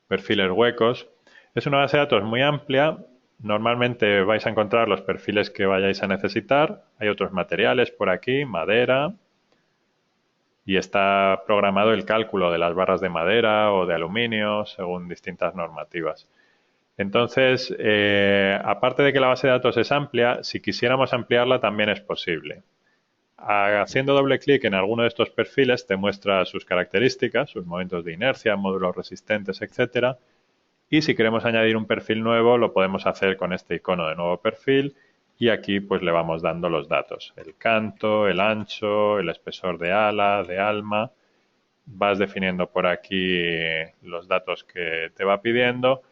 Perfiles huecos. Es una base de datos muy amplia. Normalmente vais a encontrar los perfiles que vayáis a necesitar. Hay otros materiales por aquí, madera, y está programado el cálculo de las barras de madera o de aluminio según distintas normativas. Entonces, aparte de que la base de datos es amplia, si quisiéramos ampliarla también es posible. Haciendo doble clic en alguno de estos perfiles te muestra sus características, sus momentos de inercia, módulos resistentes, etcétera. Y si queremos añadir un perfil nuevo, lo podemos hacer con este icono de nuevo perfil y aquí pues le vamos dando los datos. El canto, el ancho, el espesor de ala, de alma. Vas definiendo por aquí los datos que te va pidiendo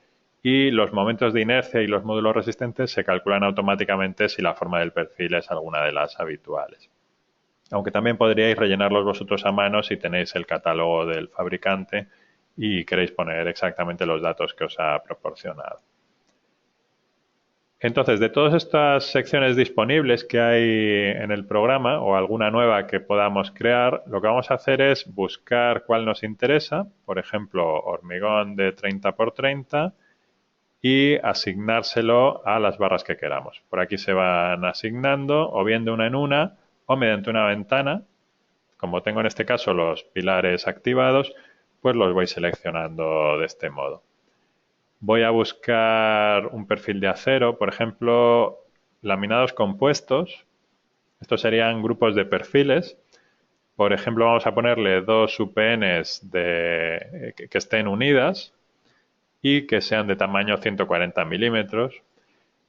y los momentos de inercia y los módulos resistentes se calculan automáticamente si la forma del perfil es alguna de las habituales. Aunque también podríais rellenarlos vosotros a mano si tenéis el catálogo del fabricante y queréis poner exactamente los datos que os ha proporcionado. Entonces, de todas estas secciones disponibles que hay en el programa o alguna nueva que podamos crear, lo que vamos a hacer es buscar cuál nos interesa, por ejemplo, hormigón de 30 por 30 y asignárselo a las barras que queramos. Por aquí se van asignando o bien de una en una o mediante una ventana. Como tengo en este caso los pilares activados, pues los voy seleccionando de este modo. Voy a buscar un perfil de acero, por ejemplo, laminados compuestos. Estos serían grupos de perfiles. Por ejemplo, vamos a ponerle dos UPNs que estén unidas y que sean de tamaño 140 milímetros.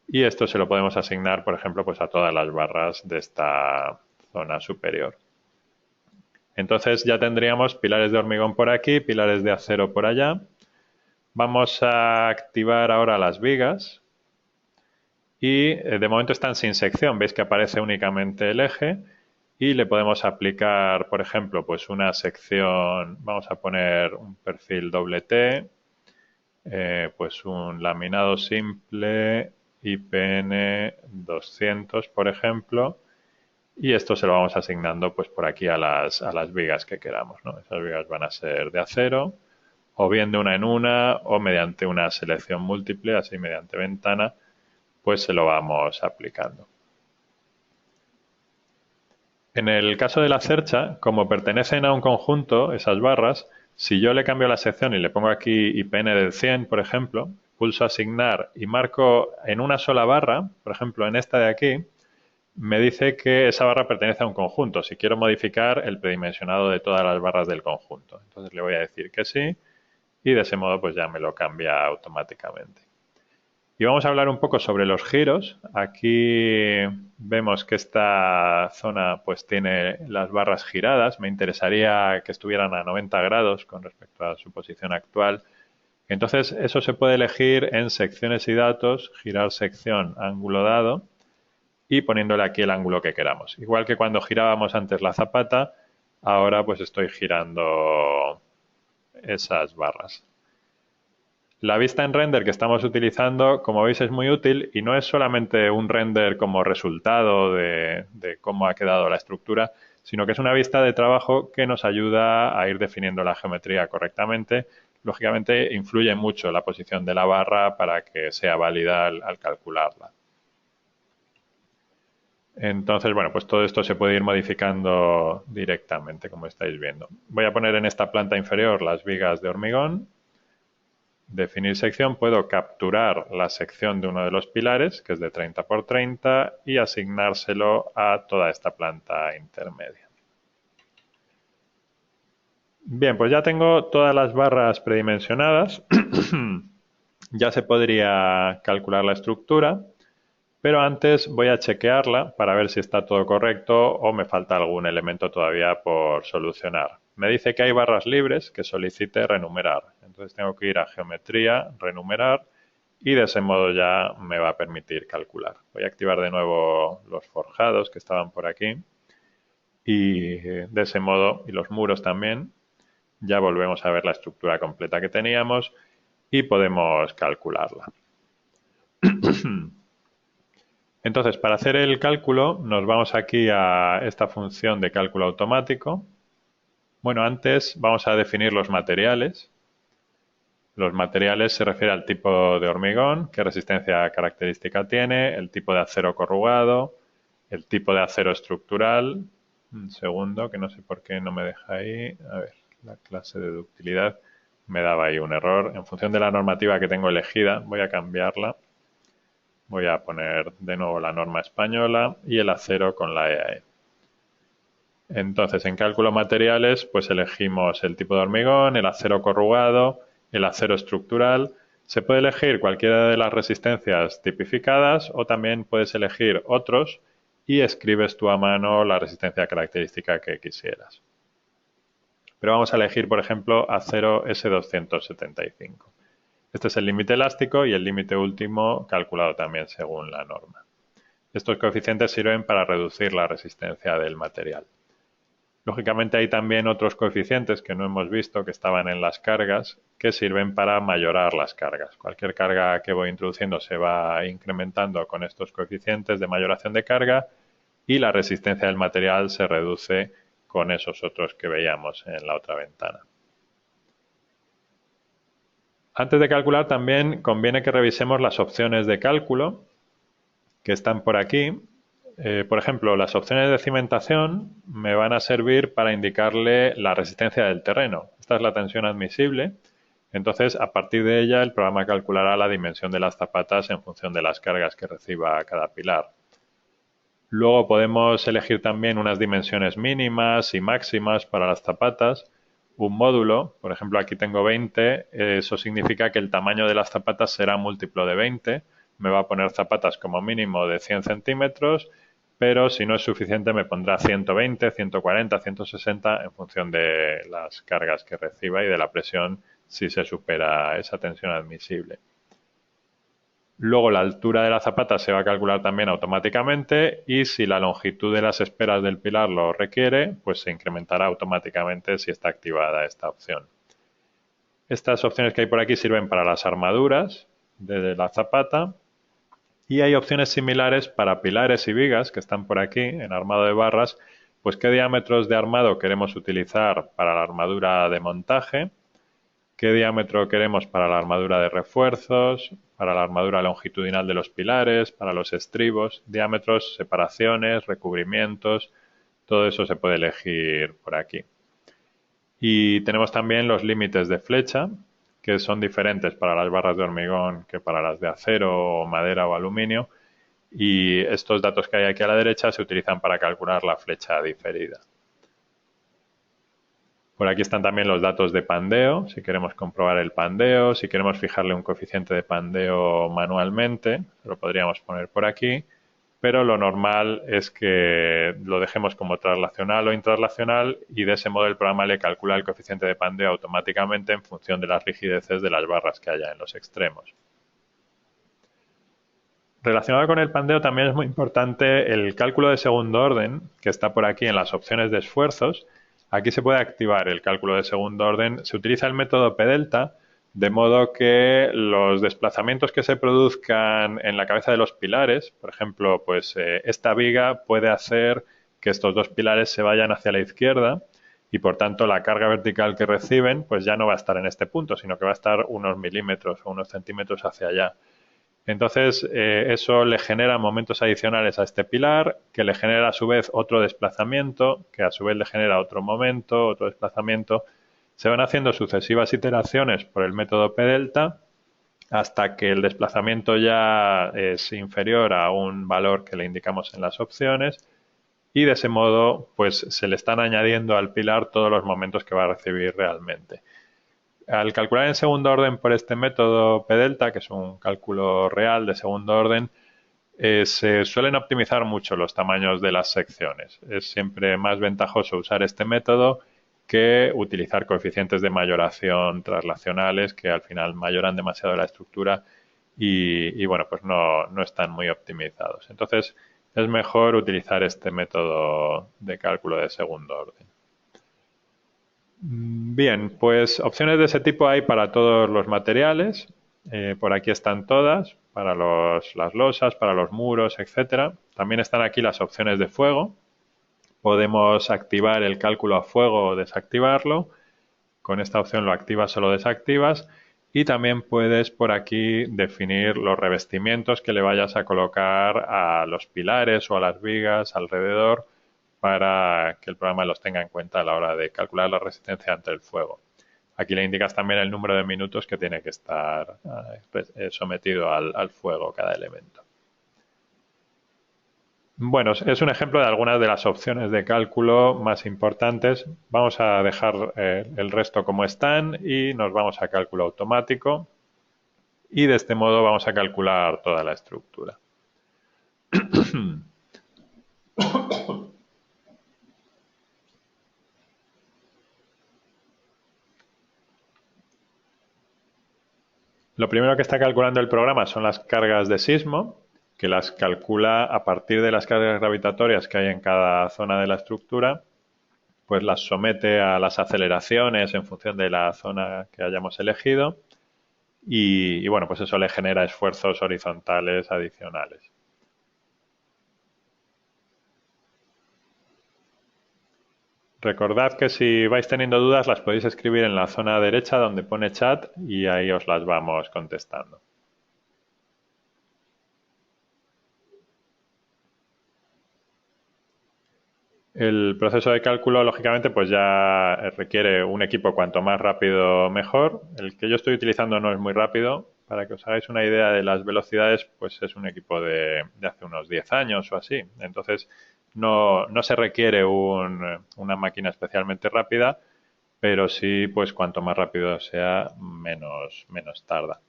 Y esto se lo podemos asignar, por ejemplo, pues a todas las barras de esta zona superior. Entonces ya tendríamos pilares de hormigón por aquí, pilares de acero por allá. Vamos a activar ahora las vigas y de momento están sin sección. Veis que aparece únicamente el eje y le podemos aplicar, por ejemplo, pues una sección, vamos a poner un perfil doble T, pues un laminado simple IPN 200, por ejemplo, y esto se lo vamos asignando pues por aquí a las vigas que queramos, ¿no? Esas vigas van a ser de acero, o bien de una en una, o mediante una selección múltiple, así mediante ventana, pues se lo vamos aplicando. En el caso de la cercha, como pertenecen a un conjunto, esas barras, si yo le cambio la sección y le pongo aquí IPN del 100, por ejemplo, pulso asignar y marco en una sola barra, por ejemplo en esta de aquí, me dice que esa barra pertenece a un conjunto. Si quiero modificar el predimensionado de todas las barras del conjunto. Entonces le voy a decir que sí y de ese modo pues ya me lo cambia automáticamente. Y vamos a hablar un poco sobre los giros. Aquí vemos que esta zona pues tiene las barras giradas. Me interesaría que estuvieran a 90 grados con respecto a su posición actual. Entonces eso se puede elegir en secciones y datos, girar sección, ángulo dado y poniéndole aquí el ángulo que queramos. Igual que cuando girábamos antes la zapata, ahora pues estoy girando esas barras. La vista en render que estamos utilizando, como veis, es muy útil y no es solamente un render como resultado de cómo ha quedado la estructura, sino que es una vista de trabajo que nos ayuda a ir definiendo la geometría correctamente. Lógicamente, influye mucho la posición de la barra para que sea válida al calcularla. Entonces, bueno, pues todo esto se puede ir modificando directamente, como estáis viendo. Voy a poner en esta planta inferior las vigas de hormigón. Definir sección, puedo capturar la sección de uno de los pilares, que es de 30 por 30, y asignárselo a toda esta planta intermedia. Bien, pues ya tengo todas las barras predimensionadas. Ya se podría calcular la estructura. Pero antes voy a chequearla para ver si está todo correcto o me falta algún elemento todavía por solucionar. Me dice que hay barras libres que solicite renumerar. Entonces tengo que ir a geometría, renumerar y de ese modo ya me va a permitir calcular. Voy a activar de nuevo los forjados que estaban por aquí y de ese modo, y los muros también, ya volvemos a ver la estructura completa que teníamos y podemos calcularla. Entonces, para hacer el cálculo, nos vamos aquí a esta función de cálculo automático. Bueno, antes vamos a definir los materiales. Los materiales se refiere al tipo de hormigón, qué resistencia característica tiene, el tipo de acero corrugado, el tipo de acero estructural. Un segundo, que no sé por qué no me deja ahí. A ver, la clase de ductilidad me daba ahí un error. En función de la normativa que tengo elegida, voy a cambiarla. Voy a poner de nuevo la norma española y el acero con la EAE. Entonces, en cálculo materiales, pues elegimos el tipo de hormigón, el acero corrugado, el acero estructural. Se puede elegir cualquiera de las resistencias tipificadas o también puedes elegir otros y escribes tú a mano la resistencia característica que quisieras. Pero vamos a elegir, por ejemplo, acero S275. Este es el límite elástico y el límite último calculado también según la norma. Estos coeficientes sirven para reducir la resistencia del material. Lógicamente hay también otros coeficientes que no hemos visto que estaban en las cargas que sirven para mayorar las cargas. Cualquier carga que voy introduciendo se va incrementando con estos coeficientes de mayoración de carga y la resistencia del material se reduce con esos otros que veíamos en la otra ventana. Antes de calcular también conviene que revisemos las opciones de cálculo que están por aquí. Por ejemplo, las opciones de cimentación me van a servir para indicarle la resistencia del terreno. Esta es la tensión admisible. Entonces, a partir de ella, el programa calculará la dimensión de las zapatas en función de las cargas que reciba cada pilar. Luego podemos elegir también unas dimensiones mínimas y máximas para las zapatas. Un módulo, por ejemplo, aquí tengo 20, eso significa que el tamaño de las zapatas será múltiplo de 20. Me va a poner zapatas como mínimo de 100 centímetros, pero si no es suficiente me pondrá 120, 140, 160 en función de las cargas que reciba y de la presión si se supera esa tensión admisible. Luego la altura de la zapata se va a calcular también automáticamente y si la longitud de las esperas del pilar lo requiere, pues se incrementará automáticamente si está activada esta opción. Estas opciones que hay por aquí sirven para las armaduras de la zapata y hay opciones similares para pilares y vigas que están por aquí en armado de barras, pues qué diámetros de armado queremos utilizar para la armadura de montaje, qué diámetro queremos para la armadura de refuerzos, para la armadura longitudinal de los pilares, para los estribos, diámetros, separaciones, recubrimientos, todo eso se puede elegir por aquí. Y tenemos también los límites de flecha, que son diferentes para las barras de hormigón que para las de acero, madera o aluminio. Y estos datos que hay aquí a la derecha se utilizan para calcular la flecha diferida. Por aquí están también los datos de pandeo, si queremos comprobar el pandeo, si queremos fijarle un coeficiente de pandeo manualmente, lo podríamos poner por aquí, pero lo normal es que lo dejemos como translacional o intraslacional y de ese modo el programa le calcula el coeficiente de pandeo automáticamente en función de las rigideces de las barras que haya en los extremos. Relacionado con el pandeo también es muy importante el cálculo de segundo orden, que está por aquí en las opciones de esfuerzos. Aquí se puede activar el cálculo de segundo orden. Se utiliza el método P-delta, de modo que los desplazamientos que se produzcan en la cabeza de los pilares, por ejemplo, pues esta viga puede hacer que estos dos pilares se vayan hacia la izquierda y por tanto la carga vertical que reciben pues ya no va a estar en este punto, sino que va a estar unos milímetros o unos centímetros hacia allá. Entonces, eso le genera momentos adicionales a este pilar, que le genera a su vez otro desplazamiento, que a su vez le genera otro momento, otro desplazamiento. Se van haciendo sucesivas iteraciones por el método P-delta hasta que el desplazamiento ya es inferior a un valor que le indicamos en las opciones y de ese modo pues se le están añadiendo al pilar todos los momentos que va a recibir realmente. Al calcular en segundo orden por este método P-delta, que es un cálculo real de segundo orden, Se suelen optimizar mucho los tamaños de las secciones. Es siempre más ventajoso usar este método que utilizar coeficientes de mayoración traslacionales que al final mayoran demasiado la estructura y bueno, pues no están muy optimizados. Entonces, es mejor utilizar este método de cálculo de segundo orden. Bien, pues opciones de ese tipo hay para todos los materiales. Por aquí están todas, para las losas, para los muros, etcétera. También están aquí las opciones de fuego. Podemos activar el cálculo a fuego o desactivarlo. Con esta opción lo activas o lo desactivas. Y también puedes por aquí definir los revestimientos que le vayas a colocar a los pilares o a las vigas alrededor para que el programa los tenga en cuenta a la hora de calcular la resistencia ante el fuego. Aquí le indicas también el número de minutos que tiene que estar sometido al fuego cada elemento. Bueno, es un ejemplo de algunas de las opciones de cálculo más importantes. Vamos a dejar el resto como están y nos vamos a cálculo automático. Y de este modo vamos a calcular toda la estructura. Lo primero que está calculando el programa son las cargas de sismo, que las calcula a partir de las cargas gravitatorias que hay en cada zona de la estructura, pues las somete a las aceleraciones en función de la zona que hayamos elegido y bueno, pues eso le genera esfuerzos horizontales adicionales. Recordad que si vais teniendo dudas las podéis escribir en la zona derecha donde pone chat y ahí os las vamos contestando. El proceso de cálculo, lógicamente, pues ya requiere un equipo cuanto más rápido mejor. El que yo estoy utilizando no es muy rápido. Para que os hagáis una idea de las velocidades, pues es un equipo de hace unos 10 años o así. Entonces, no se requiere una máquina especialmente rápida, pero sí, pues cuanto más rápido sea, menos tarda.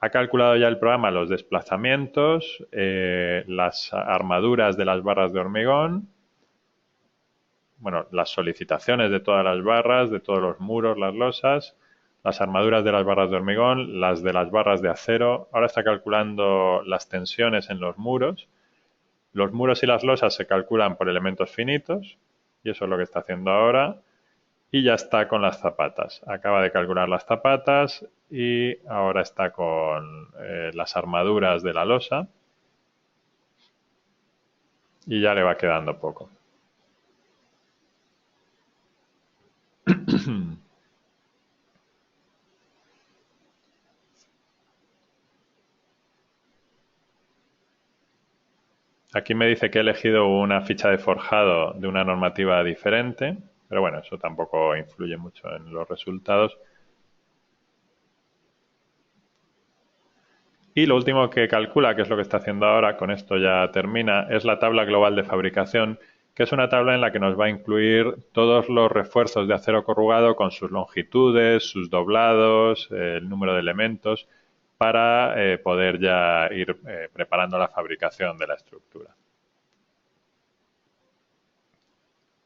Ha calculado ya el programa los desplazamientos, las armaduras de las barras de hormigón, bueno, las solicitaciones de todas las barras, de todos los muros, las losas, las armaduras de las barras de hormigón, las de las barras de acero. Ahora está calculando las tensiones en los muros. Los muros y las losas se calculan por elementos finitos y eso es lo que está haciendo ahora. Y ya está con las zapatas. Acaba de calcular las zapatas y ahora está con las armaduras de la losa y ya le va quedando poco. Aquí me dice que he elegido una ficha de forjado de una normativa diferente, pero bueno, eso tampoco influye mucho en los resultados. Y lo último que calcula, que es lo que está haciendo ahora, con esto ya termina, es la tabla global de fabricación, que es una tabla en la que nos va a incluir todos los refuerzos de acero corrugado con sus longitudes, sus doblados, el número de elementos, para poder ya ir preparando la fabricación de la estructura.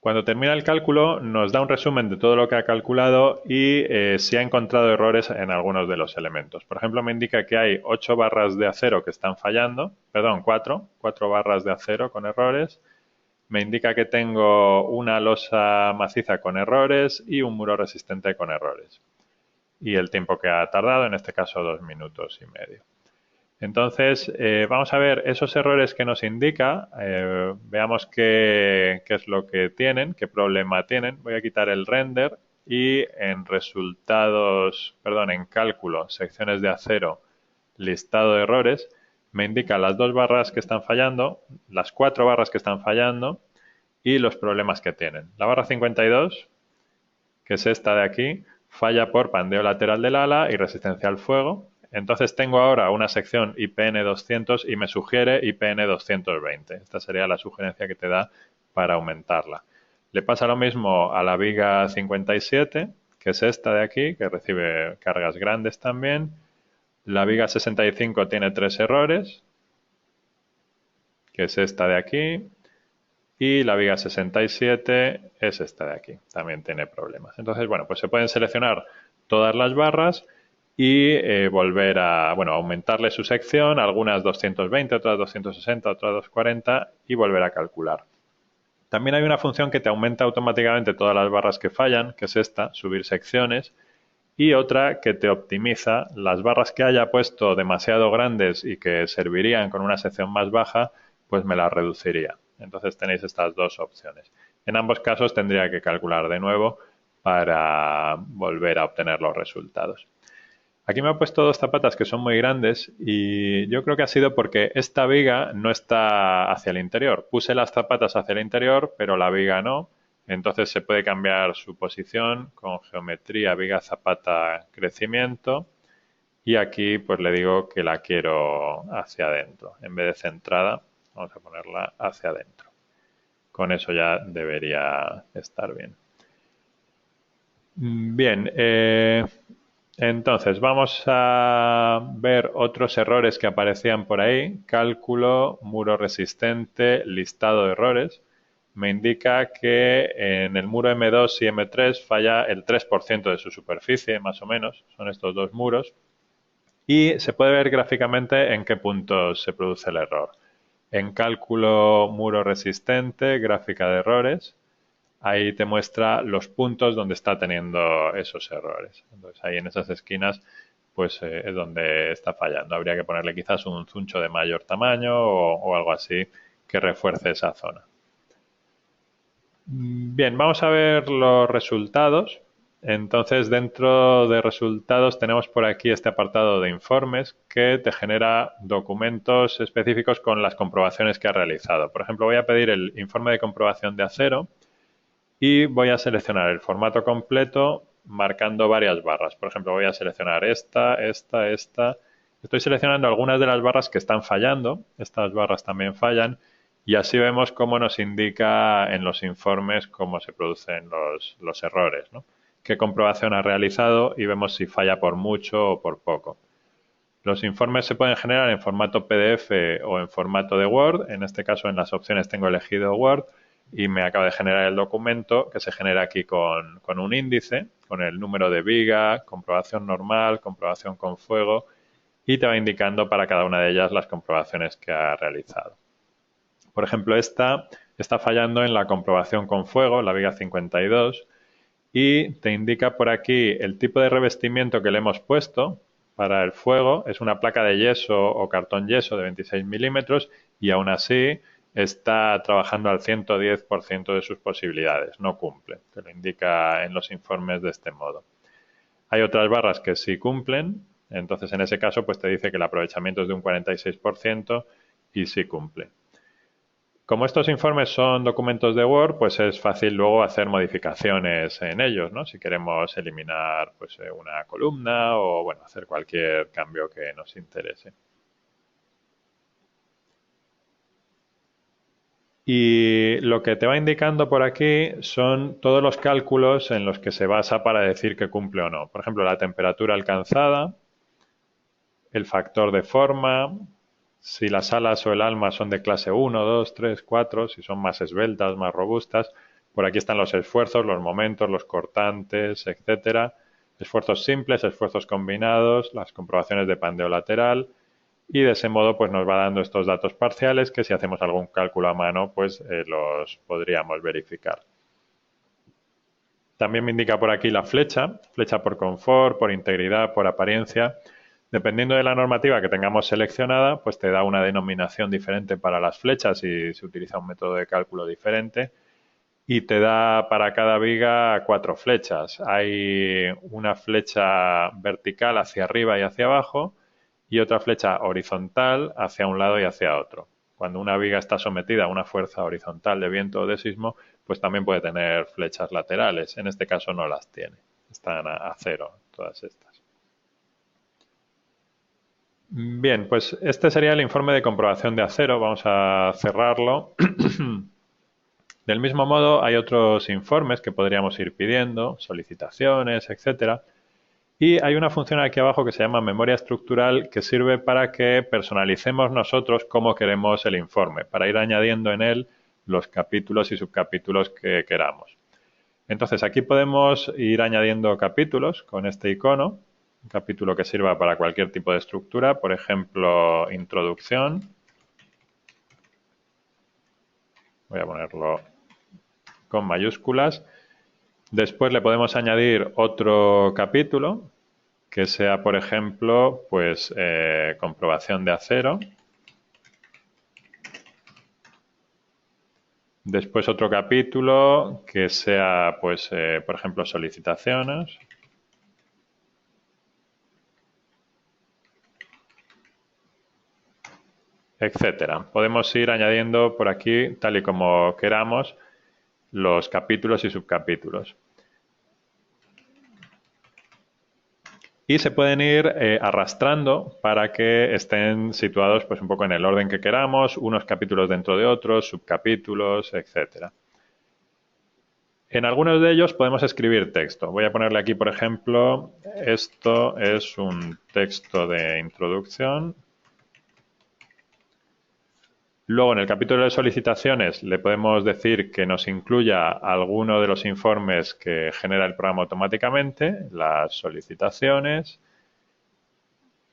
Cuando termina el cálculo nos da un resumen de todo lo que ha calculado y si ha encontrado errores en algunos de los elementos. Por ejemplo, me indica que hay 8 barras de acero que están fallando, perdón, 4 barras de acero con errores. Me indica que tengo una losa maciza con errores y un muro resistente con errores. Y el tiempo que ha tardado, en este caso 2 minutos y medio. Entonces, vamos a ver esos errores que nos indica, veamos qué es lo que tienen, qué problema tienen. Voy a quitar el render y en resultados, perdón, en cálculo, secciones de acero, listado de errores, me indica las 2 barras que están fallando, las 4 barras que están fallando y los problemas que tienen. La barra 52, que es esta de aquí, falla por pandeo lateral del ala y resistencia al fuego. Entonces tengo ahora una sección IPN 200 y me sugiere IPN 220. Esta sería la sugerencia que te da para aumentarla. Le pasa lo mismo a la viga 57, que es esta de aquí, que recibe cargas grandes también. La viga 65 tiene 3 errores. que es esta de aquí, y la viga 67 es esta de aquí, también tiene problemas. Entonces, bueno, pues se pueden seleccionar todas las barras y volver a, bueno, aumentarle su sección, algunas 220, otras 260, otras 240 y volver a calcular. También hay una función que te aumenta automáticamente todas las barras que fallan, que es esta, subir secciones, y otra que te optimiza las barras que haya puesto demasiado grandes y que servirían con una sección más baja, pues me las reduciría. Entonces tenéis estas dos opciones. En ambos casos tendría que calcular de nuevo para volver a obtener los resultados. Aquí me ha puesto dos zapatas que son muy grandes y yo creo que ha sido porque esta viga no está hacia el interior. Puse las zapatas hacia el interior, pero la viga no. Entonces se puede cambiar su posición con geometría, viga, zapata, crecimiento. Y aquí pues le digo que la quiero hacia adentro. En vez de centrada, vamos a ponerla hacia adentro. Con eso ya debería estar bien. Bien, entonces vamos a ver otros errores que aparecían por ahí. Cálculo, muro resistente, listado de errores. Me indica que en el muro M2 y M3 falla el 3% de su superficie, más o menos. Son estos dos muros. Y se puede ver gráficamente en qué puntos se produce el error. En cálculo muro resistente, gráfica de errores, ahí te muestra los puntos donde está teniendo esos errores. Entonces ahí en esas esquinas pues es donde está fallando. Habría que ponerle quizás un zuncho de mayor tamaño o algo así que refuerce esa zona. Bien, vamos a ver los resultados. Entonces, dentro de resultados tenemos por aquí este apartado de informes que te genera documentos específicos con las comprobaciones que has realizado. Por ejemplo, voy a pedir el informe de comprobación de acero y voy a seleccionar el formato completo marcando varias barras. Por ejemplo, voy a seleccionar esta. Estoy seleccionando algunas de las barras que están fallando. Estas barras también fallan. Y así vemos cómo nos indica en los informes cómo se producen los errores, ¿no? Qué comprobación ha realizado y vemos si falla por mucho o por poco. Los informes se pueden generar en formato PDF o en formato de Word. En este caso, en las opciones tengo elegido Word y me acaba de generar el documento que se genera aquí con un índice, con el número de viga, comprobación normal, comprobación con fuego y te va indicando para cada una de ellas las comprobaciones que ha realizado. Por ejemplo, esta está fallando en la comprobación con fuego, la viga 52, y te indica por aquí el tipo de revestimiento que le hemos puesto para el fuego. Es una placa de yeso o cartón yeso de 26 milímetros y aún así está trabajando al 110% de sus posibilidades, no cumple. Te lo indica en los informes de este modo. Hay otras barras que sí cumplen, entonces en ese caso pues te dice que el aprovechamiento es de un 46% y sí cumple. Como estos informes son documentos de Word, pues es fácil luego hacer modificaciones en ellos, ¿no? Si queremos eliminar pues, una columna o bueno, hacer cualquier cambio que nos interese. Y lo que te va indicando por aquí son todos los cálculos en los que se basa para decir que cumple o no. Por ejemplo, la temperatura alcanzada, el factor de forma, si las alas o el alma son de clase 1, 2, 3, 4, si son más esbeltas, más robustas. Por aquí están los esfuerzos, los momentos, los cortantes, etcétera. Esfuerzos simples, esfuerzos combinados, las comprobaciones de pandeo lateral. Y de ese modo pues nos va dando estos datos parciales que si hacemos algún cálculo a mano pues los podríamos verificar. También me indica por aquí la flecha por confort, por integridad, por apariencia. Dependiendo de la normativa que tengamos seleccionada, pues te da una denominación diferente para las flechas y se utiliza un método de cálculo diferente. Y te da para cada viga 4 flechas. Hay una flecha vertical hacia arriba y hacia abajo y otra flecha horizontal hacia un lado y hacia otro. Cuando una viga está sometida a una fuerza horizontal de viento o de sismo, pues también puede tener flechas laterales. En este caso no las tiene. Están a cero todas estas. Bien, pues este sería el informe de comprobación de acero. Vamos a cerrarlo. Del mismo modo, hay otros informes que podríamos ir pidiendo, solicitaciones, etcétera. Y hay una función aquí abajo que se llama memoria estructural que sirve para que personalicemos nosotros cómo queremos el informe, para ir añadiendo en él los capítulos y subcapítulos que queramos. Entonces aquí podemos ir añadiendo capítulos con este icono, un capítulo que sirva para cualquier tipo de estructura, por ejemplo, introducción. Voy a ponerlo con mayúsculas. Después le podemos añadir otro capítulo que sea, por ejemplo, pues comprobación de acero. Después otro capítulo que sea, pues, por ejemplo, solicitaciones. Etcétera. Podemos ir añadiendo por aquí, tal y como queramos, los capítulos y subcapítulos. Y se pueden ir arrastrando para que estén situados pues un poco en el orden que queramos, unos capítulos dentro de otros, subcapítulos, etcétera. En algunos de ellos podemos escribir texto. Voy a ponerle aquí, por ejemplo, esto es un texto de introducción. Luego, en el capítulo de solicitaciones, le podemos decir que nos incluya alguno de los informes que genera el programa automáticamente, las solicitaciones,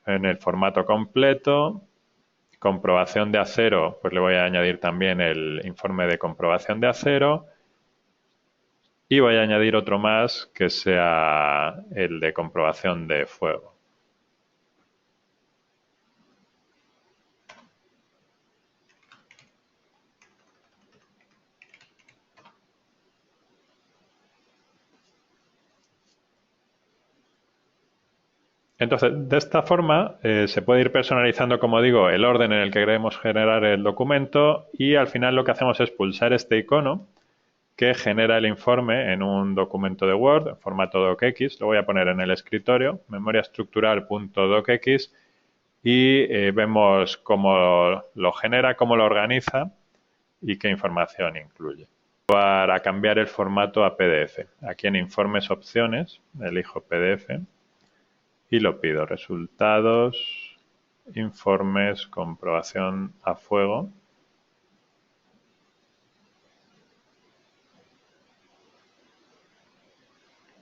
en el formato completo, comprobación de acero, pues le voy a añadir también el informe de comprobación de acero y voy a añadir otro más que sea el de comprobación de fuego. Entonces, de esta forma se puede ir personalizando, como digo, el orden en el que queremos generar el documento y al final lo que hacemos es pulsar este icono que genera el informe en un documento de Word en formato docx. Lo voy a poner en el escritorio, memoriaestructural.docx y vemos cómo lo genera, cómo lo organiza y qué información incluye. Para cambiar el formato a PDF, aquí en informes opciones, elijo PDF y lo pido. Resultados, informes, comprobación a fuego.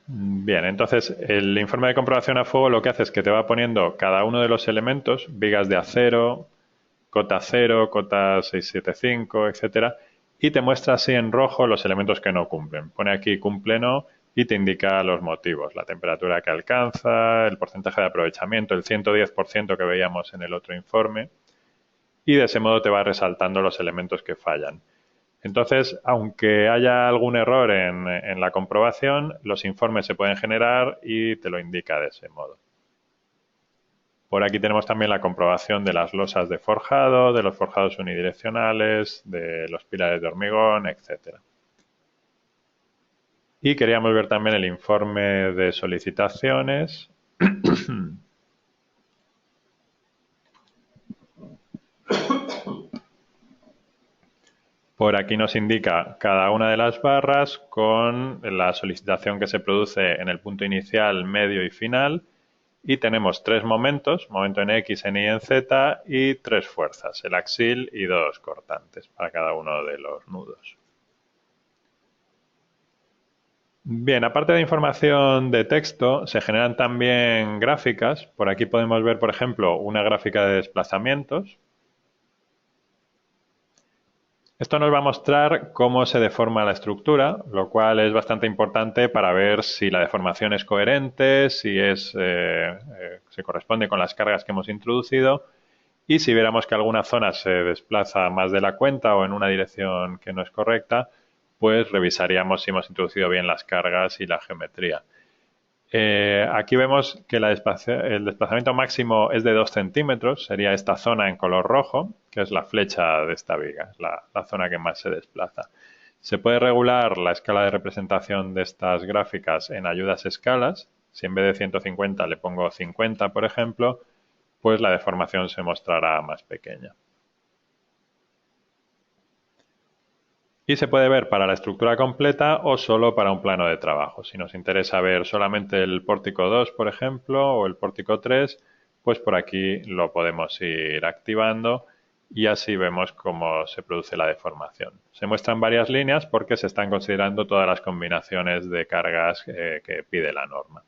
Bien, entonces el informe de comprobación a fuego lo que hace es que te va poniendo cada uno de los elementos, vigas de acero, cota 0, cota 675, etcétera, y te muestra así en rojo los elementos que no cumplen. Pone aquí cumple no y te indica los motivos, la temperatura que alcanza, el porcentaje de aprovechamiento, el 110% que veíamos en el otro informe, y de ese modo te va resaltando los elementos que fallan. Entonces, aunque haya algún error en la comprobación, los informes se pueden generar y te lo indica de ese modo. Por aquí tenemos también la comprobación de las losas de forjado, de los forjados unidireccionales, de los pilares de hormigón, etcétera. Y queríamos ver también el informe de solicitaciones. Por aquí nos indica cada una de las barras con la solicitación que se produce en el punto inicial, medio y final. Y tenemos tres momentos, momento en X, en Y, en Z y tres fuerzas, el axil y dos cortantes para cada uno de los nudos. Bien, aparte de información de texto, se generan también gráficas. Por aquí podemos ver, por ejemplo, una gráfica de desplazamientos. Esto nos va a mostrar cómo se deforma la estructura, lo cual es bastante importante para ver si la deformación es coherente, si se corresponde con las cargas que hemos introducido y si viéramos que alguna zona se desplaza más de la cuenta o en una dirección que no es correcta, pues revisaríamos si hemos introducido bien las cargas y la geometría. Aquí vemos que el desplazamiento máximo es de 2 centímetros, sería esta zona en color rojo, que es la flecha de esta viga, la zona que más se desplaza. Se puede regular la escala de representación de estas gráficas en ayudas escalas. Si en vez de 150 le pongo 50, por ejemplo, pues la deformación se mostrará más pequeña. Y se puede ver para la estructura completa o solo para un plano de trabajo. Si nos interesa ver solamente el pórtico 2, por ejemplo, o el pórtico 3, pues por aquí lo podemos ir activando y así vemos cómo se produce la deformación. Se muestran varias líneas porque se están considerando todas las combinaciones de cargas que pide la norma.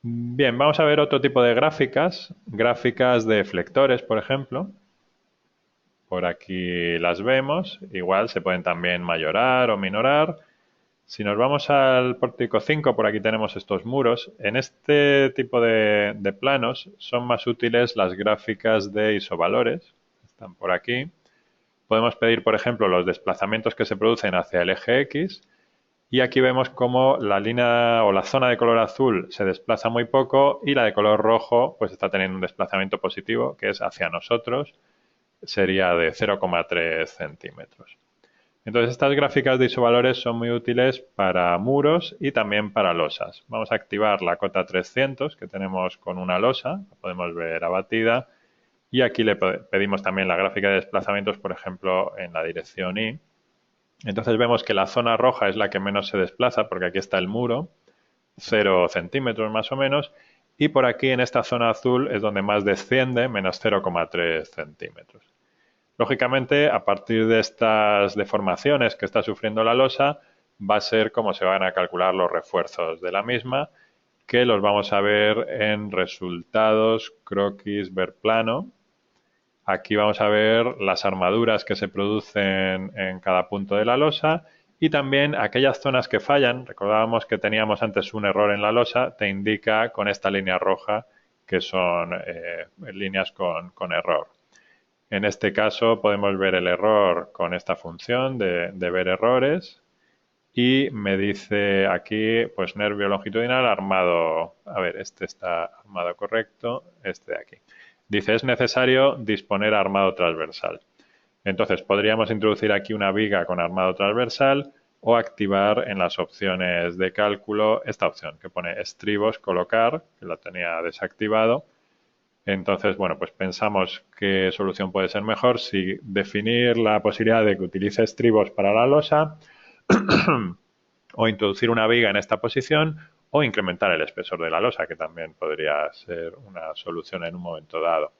Bien, vamos a ver otro tipo de gráficas de flectores, por ejemplo. Por aquí las vemos, igual se pueden también mayorar o minorar. Si nos vamos al pórtico 5, por aquí tenemos estos muros. En este tipo de planos son más útiles las gráficas de isovalores, están por aquí. Podemos pedir, por ejemplo, los desplazamientos que se producen hacia el eje X y aquí vemos cómo la línea o la zona de color azul se desplaza muy poco y la de color rojo pues está teniendo un desplazamiento positivo que es hacia nosotros, sería de 0,3 centímetros. Entonces estas gráficas de isovalores son muy útiles para muros y también para losas. Vamos a activar la cota 300 que tenemos con una losa, la podemos ver abatida y aquí le pedimos también la gráfica de desplazamientos, por ejemplo, en la dirección Y. Entonces vemos que la zona roja es la que menos se desplaza porque aquí está el muro, 0 centímetros más o menos, y por aquí en esta zona azul es donde más desciende, menos 0,3 centímetros. Lógicamente, a partir de estas deformaciones que está sufriendo la losa, va a ser como se van a calcular los refuerzos de la misma, que los vamos a ver en resultados, croquis, ver plano. Aquí vamos a ver las armaduras que se producen en cada punto de la losa y también aquellas zonas que fallan. Recordábamos que teníamos antes un error en la losa, te indica con esta línea roja que son líneas con error. En este caso podemos ver el error con esta función de ver errores y me dice aquí pues nervio longitudinal armado, a ver, este está armado correcto, este de aquí. Dice es necesario disponer armado transversal. Entonces podríamos introducir aquí una viga con armado transversal o activar en las opciones de cálculo esta opción que pone estribos colocar, que la tenía desactivado. Entonces, bueno, pues pensamos qué solución puede ser mejor, si definir la posibilidad de que utilice estribos para la losa o introducir una viga en esta posición o incrementar el espesor de la losa, que también podría ser una solución en un momento dado.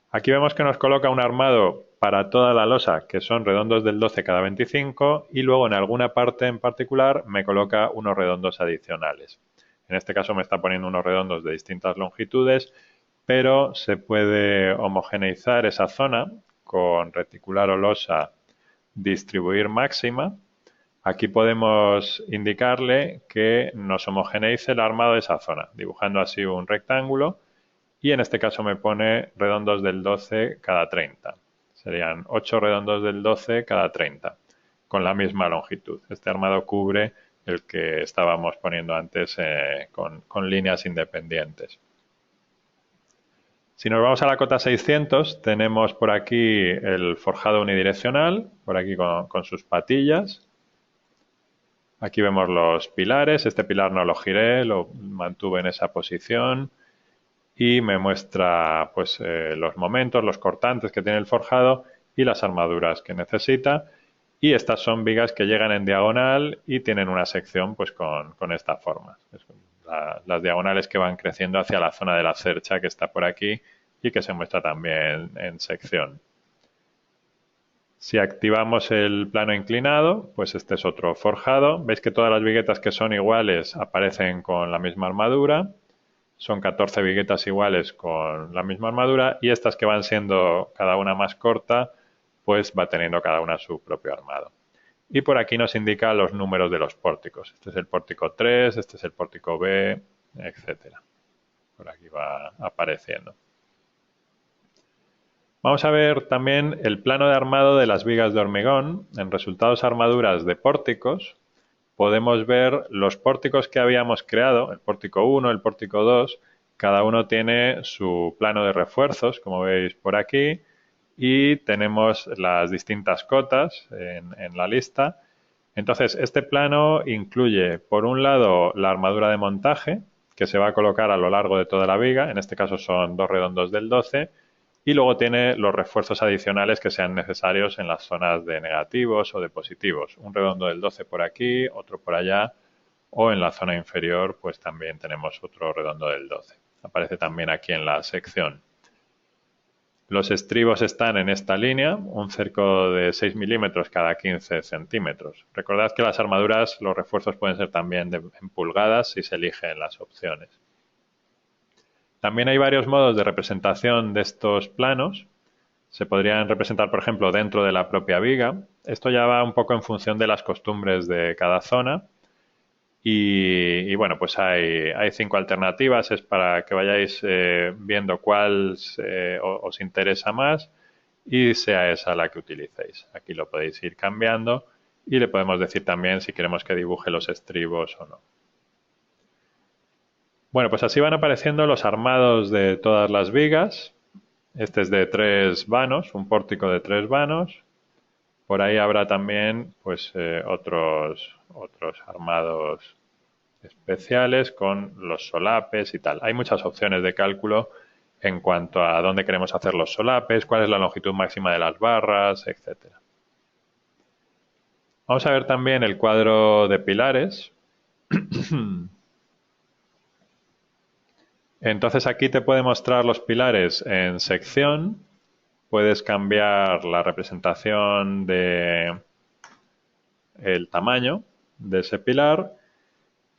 Aquí vemos que nos coloca un armado para toda la losa, que son redondos del 12 cada 25, y luego en alguna parte en particular me coloca unos redondos adicionales. En este caso me está poniendo unos redondos de distintas longitudes, pero se puede homogeneizar esa zona con reticular o losa distribuir máxima. Aquí podemos indicarle que nos homogeneice el armado de esa zona, dibujando así un rectángulo y en este caso me pone redondos del 12 cada 30. Serían 8 redondos del 12 cada 30, con la misma longitud. Este armado cubre el que estábamos poniendo antes con líneas independientes. Si nos vamos a la cota 600, tenemos por aquí el forjado unidireccional, por aquí con sus patillas. Aquí vemos los pilares, este pilar no lo giré, lo mantuve en esa posición y me muestra pues los momentos, los cortantes que tiene el forjado y las armaduras que necesita. Y estas son vigas que llegan en diagonal y tienen una sección pues con esta forma. Las diagonales que van creciendo hacia la zona de la cercha que está por aquí y que se muestra también en sección. Si activamos el plano inclinado, pues este es otro forjado. Veis que todas las viguetas que son iguales aparecen con la misma armadura. Son 14 viguetas iguales con la misma armadura y estas que van siendo cada una más corta, pues va teniendo cada una su propio armado. Y por aquí nos indica los números de los pórticos. Este es el pórtico 3, este es el pórtico B, etcétera. Por aquí va apareciendo. Vamos a ver también el plano de armado de las vigas de hormigón. En resultados armaduras de pórticos podemos ver los pórticos que habíamos creado, el pórtico 1, el pórtico 2, cada uno tiene su plano de refuerzos, como veis por aquí, y tenemos las distintas cotas en la lista. Entonces, este plano incluye, por un lado, la armadura de montaje, que se va a colocar a lo largo de toda la viga, en este caso son dos redondos del 12, Y luego tiene los refuerzos adicionales que sean necesarios en las zonas de negativos o de positivos. Un redondo del 12 por aquí, otro por allá, o en la zona inferior pues también tenemos otro redondo del 12. Aparece también aquí en la sección. Los estribos están en esta línea, un cerco de 6 milímetros cada 15 centímetros. Recordad que las armaduras, los refuerzos pueden ser también en pulgadas si se eligen las opciones. También hay varios modos de representación de estos planos. Se podrían representar, por ejemplo, dentro de la propia viga. Esto ya va un poco en función de las costumbres de cada zona. Y bueno, pues hay 5 alternativas, es para que vayáis viendo cuál os interesa más y sea esa la que utilicéis. Aquí lo podéis ir cambiando y le podemos decir también si queremos que dibuje los estribos o no. Bueno, pues así van apareciendo los armados de todas las vigas. Este es de 3 vanos, un pórtico de 3 vanos. Por ahí habrá también pues otros armados especiales con los solapes y tal. Hay muchas opciones de cálculo en cuanto a dónde queremos hacer los solapes, cuál es la longitud máxima de las barras, etcétera. Vamos a ver también el cuadro de pilares. Entonces aquí te puede mostrar los pilares en sección. Puedes cambiar la representación de el tamaño de ese pilar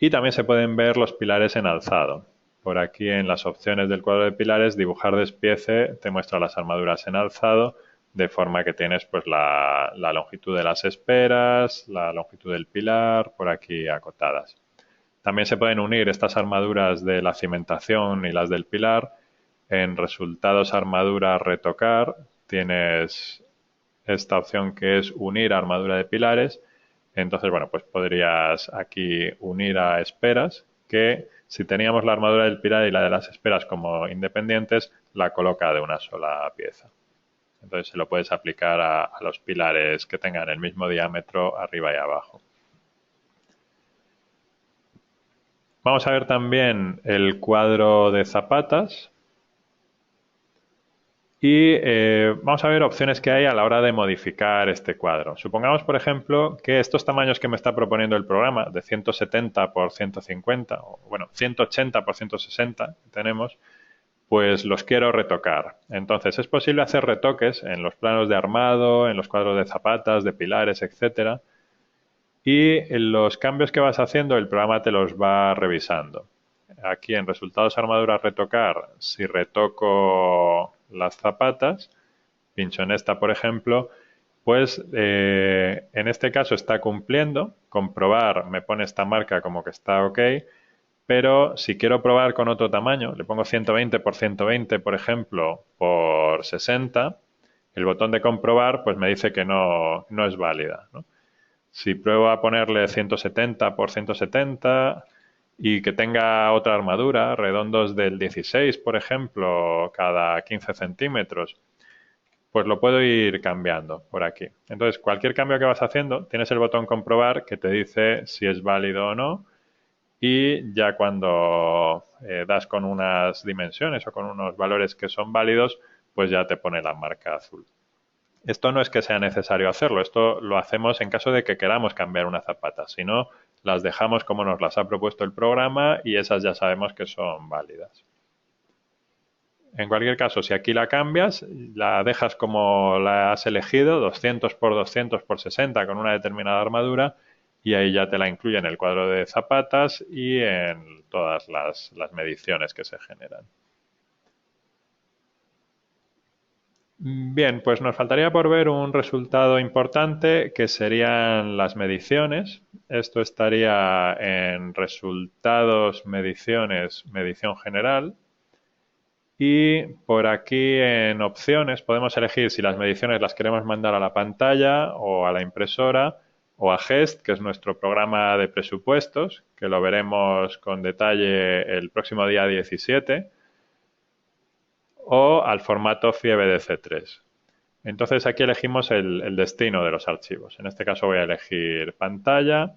y también se pueden ver los pilares en alzado. Por aquí en las opciones del cuadro de pilares, dibujar despiece te muestra las armaduras en alzado, de forma que tienes pues la longitud de las esperas, la longitud del pilar, por aquí acotadas. También se pueden unir estas armaduras de la cimentación y las del pilar. En resultados armadura retocar tienes esta opción que es unir armadura de pilares. Entonces, bueno, pues podrías aquí unir a esperas, que si teníamos la armadura del pilar y la de las esperas como independientes, la coloca de una sola pieza. Entonces se lo puedes aplicar a los pilares que tengan el mismo diámetro arriba y abajo. Vamos a ver también el cuadro de zapatas. Y vamos a ver opciones que hay a la hora de modificar este cuadro. Supongamos, por ejemplo, que estos tamaños que me está proponiendo el programa, de 170 por 150, o bueno, 180 por 160 que tenemos, pues los quiero retocar. Entonces, es posible hacer retoques en los planos de armado, en los cuadros de zapatas, de pilares, etcétera. Y en los cambios que vas haciendo, el programa te los va revisando. Aquí en resultados armadura retocar, si retoco las zapatas, pincho en esta por ejemplo, pues en este caso está cumpliendo, comprobar me pone esta marca como que está ok, pero si quiero probar con otro tamaño, le pongo 120 por 120 por ejemplo por 60, el botón de comprobar pues me dice que no es válida, ¿no? Si pruebo a ponerle 170 por 170 y que tenga otra armadura, redondos del 16, por ejemplo, cada 15 centímetros, pues lo puedo ir cambiando por aquí. Entonces, cualquier cambio que vas haciendo, tienes el botón comprobar que te dice si es válido o no y ya cuando das con unas dimensiones o con unos valores que son válidos, pues ya te pone la marca azul. Esto no es que sea necesario hacerlo, esto lo hacemos en caso de que queramos cambiar una zapata, si no, las dejamos como nos las ha propuesto el programa y esas ya sabemos que son válidas. En cualquier caso, si aquí la cambias, la dejas como la has elegido, 200 por 200 por 60 con una determinada armadura y ahí ya te la incluye en el cuadro de zapatas y en todas las mediciones que se generan. Bien, pues nos faltaría por ver un resultado importante que serían las mediciones. Esto estaría en resultados, mediciones, medición general. Y por aquí en opciones podemos elegir si las mediciones las queremos mandar a la pantalla o a la impresora o a GEST, que es nuestro programa de presupuestos, que lo veremos con detalle el próximo día 17. O al formato FIEBDC3. Entonces aquí elegimos el destino de los archivos. En este caso voy a elegir pantalla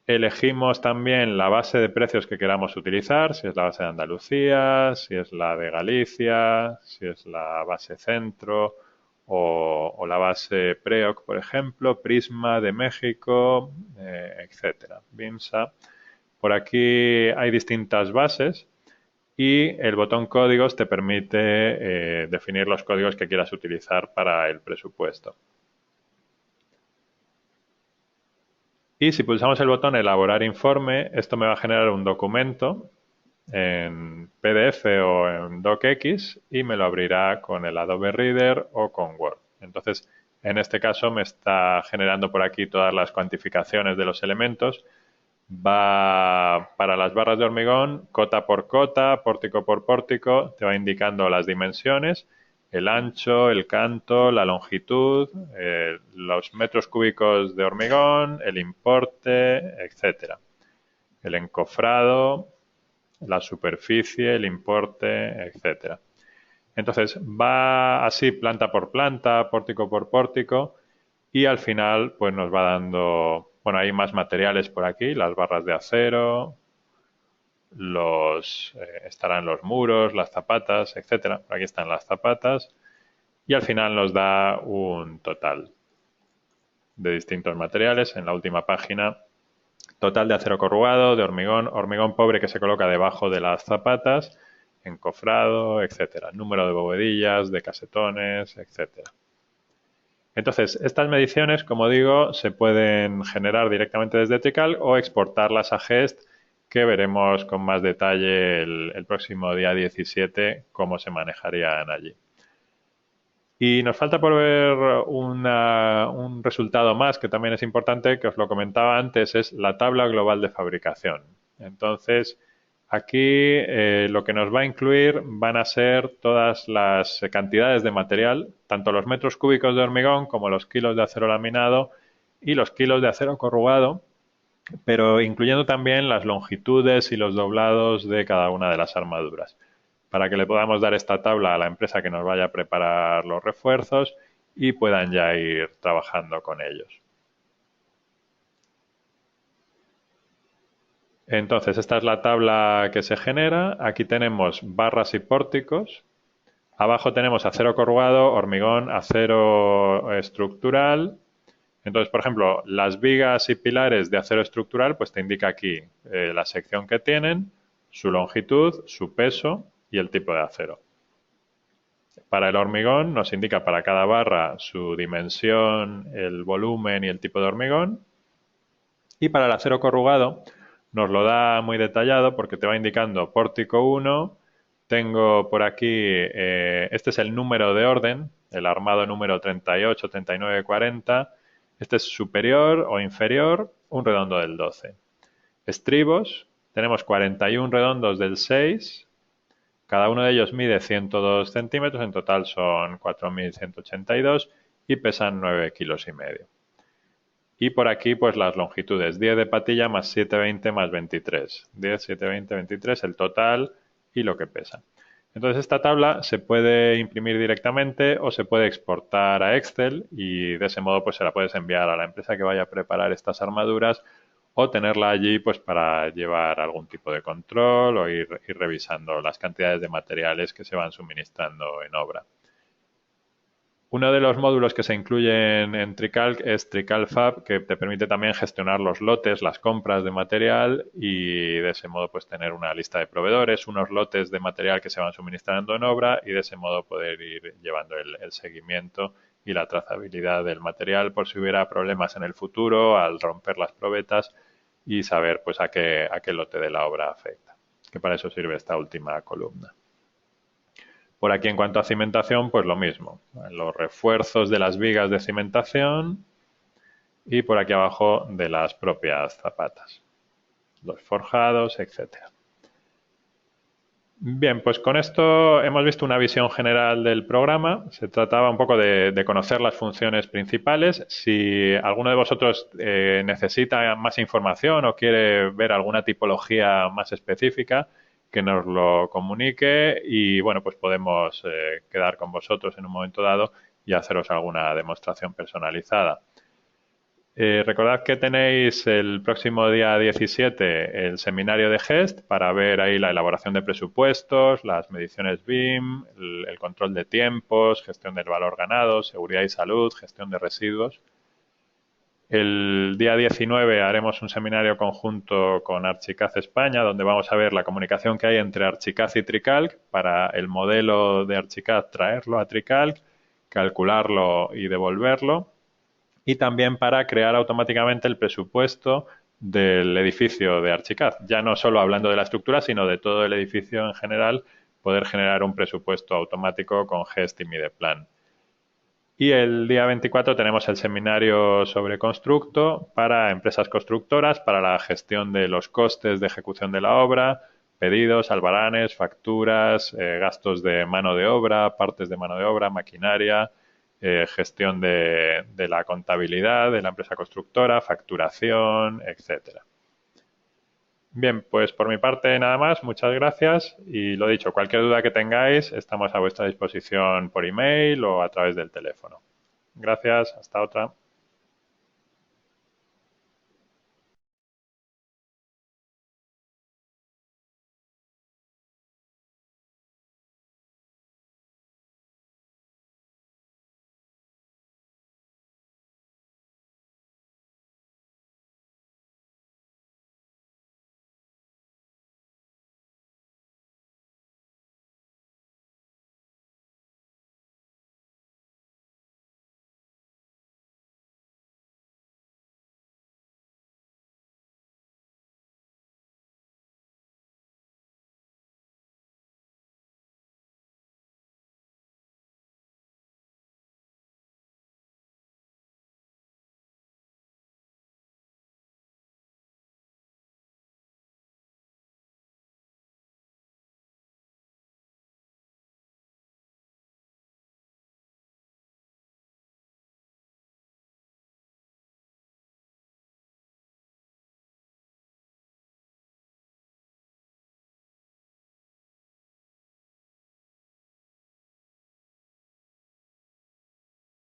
Elegimos también la base de precios que queramos utilizar, si es la base de Andalucía, si es la de Galicia, si es la base Centro o la base Preoc, por ejemplo, Prisma de México, etcétera, BIMSA. Por aquí hay distintas bases y el botón códigos te permite definir los códigos que quieras utilizar para el presupuesto. Y si pulsamos el botón elaborar informe, esto me va a generar un documento en PDF o en DocX y me lo abrirá con el Adobe Reader o con Word. Entonces, en este caso me está generando por aquí todas las cuantificaciones de los elementos. Va para las barras de hormigón, cota por cota, pórtico por pórtico, te va indicando las dimensiones, el ancho, el canto, la longitud, los metros cúbicos de hormigón, el importe, etcétera. El encofrado, la superficie, el importe, etcétera. Entonces va así planta por planta, pórtico por pórtico y al final pues nos va dando, bueno, hay más materiales por aquí, las barras de acero, estarán los muros, las zapatas, etcétera. Por aquí están las zapatas y al final nos da un total de distintos materiales. En la última página, total de acero corrugado, de hormigón, hormigón pobre que se coloca debajo de las zapatas, encofrado, etcétera. Número de bovedillas, de casetones, etcétera. Entonces, estas mediciones, como digo, se pueden generar directamente desde Trical o exportarlas a GEST, que veremos con más detalle el próximo día 17 cómo se manejarían allí. Y nos falta por ver un resultado más que también es importante, que os lo comentaba antes, es la tabla global de fabricación. Entonces, aquí lo que nos va a incluir van a ser todas las cantidades de material, tanto los metros cúbicos de hormigón como los kilos de acero laminado y los kilos de acero corrugado, pero incluyendo también las longitudes y los doblados de cada una de las armaduras, para que le podamos dar esta tabla a la empresa que nos vaya a preparar los refuerzos y puedan ya ir trabajando con ellos. Entonces, esta es la tabla que se genera. Aquí tenemos barras y pórticos. Abajo tenemos acero corrugado, hormigón, acero estructural. Entonces, por ejemplo, las vigas y pilares de acero estructural, pues te indica aquí la sección que tienen, su longitud, su peso y el tipo de acero. Para el hormigón nos indica para cada barra su dimensión, el volumen y el tipo de hormigón. Y para el acero corrugado nos lo da muy detallado porque te va indicando pórtico 1, tengo por aquí, este es el número de orden, el armado número 38, 39, 40, este es superior o inferior, un redondo del 12. Estribos, tenemos 41 redondos del 6, cada uno de ellos mide 102 centímetros, en total son 4.182 y pesan 9 kilos y medio. Y por aquí, pues las longitudes, 10 de patilla más 720 más 23. 10, 720, 23, el total y lo que pesa. Entonces, esta tabla se puede imprimir directamente o se puede exportar a Excel y de ese modo, pues se la puedes enviar a la empresa que vaya a preparar estas armaduras o tenerla allí, pues para llevar algún tipo de control o ir revisando las cantidades de materiales que se van suministrando en obra. Uno de los módulos que se incluyen en Tricalc es Trical Fab, que te permite también gestionar los lotes, las compras de material y de ese modo pues tener una lista de proveedores, unos lotes de material que se van suministrando en obra y de ese modo poder ir llevando el seguimiento y la trazabilidad del material por si hubiera problemas en el futuro al romper las probetas y saber pues a qué lote de la obra afecta, que para eso sirve esta última columna. Por aquí, en cuanto a cimentación, pues lo mismo. Los refuerzos de las vigas de cimentación y por aquí abajo de las propias zapatas. Los forjados, etcétera. Bien, pues con esto hemos visto una visión general del programa. Se trataba un poco de conocer las funciones principales. Si alguno de vosotros necesita más información o quiere ver alguna tipología más específica, que nos lo comunique y bueno, pues podemos quedar con vosotros en un momento dado y haceros alguna demostración personalizada. Recordad que tenéis el próximo día 17 el seminario de GEST para ver ahí la elaboración de presupuestos, las mediciones BIM, el control de tiempos, gestión del valor ganado, seguridad y salud, gestión de residuos. El día 19 haremos un seminario conjunto con Archicad España, donde vamos a ver la comunicación que hay entre Archicad y Tricalc para el modelo de Archicad traerlo a Tricalc, calcularlo y devolverlo, y también para crear automáticamente el presupuesto del edificio de Archicad. Ya no solo hablando de la estructura, sino de todo el edificio en general, poder generar un presupuesto automático con GEST y Mideplan. Y el día 24 tenemos el seminario sobre Constructo para empresas constructoras, para la gestión de los costes de ejecución de la obra, pedidos, albaranes, facturas, gastos de mano de obra, partes de mano de obra, maquinaria, gestión de la contabilidad de la empresa constructora, facturación, etcétera. Bien, pues por mi parte nada más, muchas gracias y lo dicho, cualquier duda que tengáis estamos a vuestra disposición por email o a través del teléfono. Gracias, hasta otra.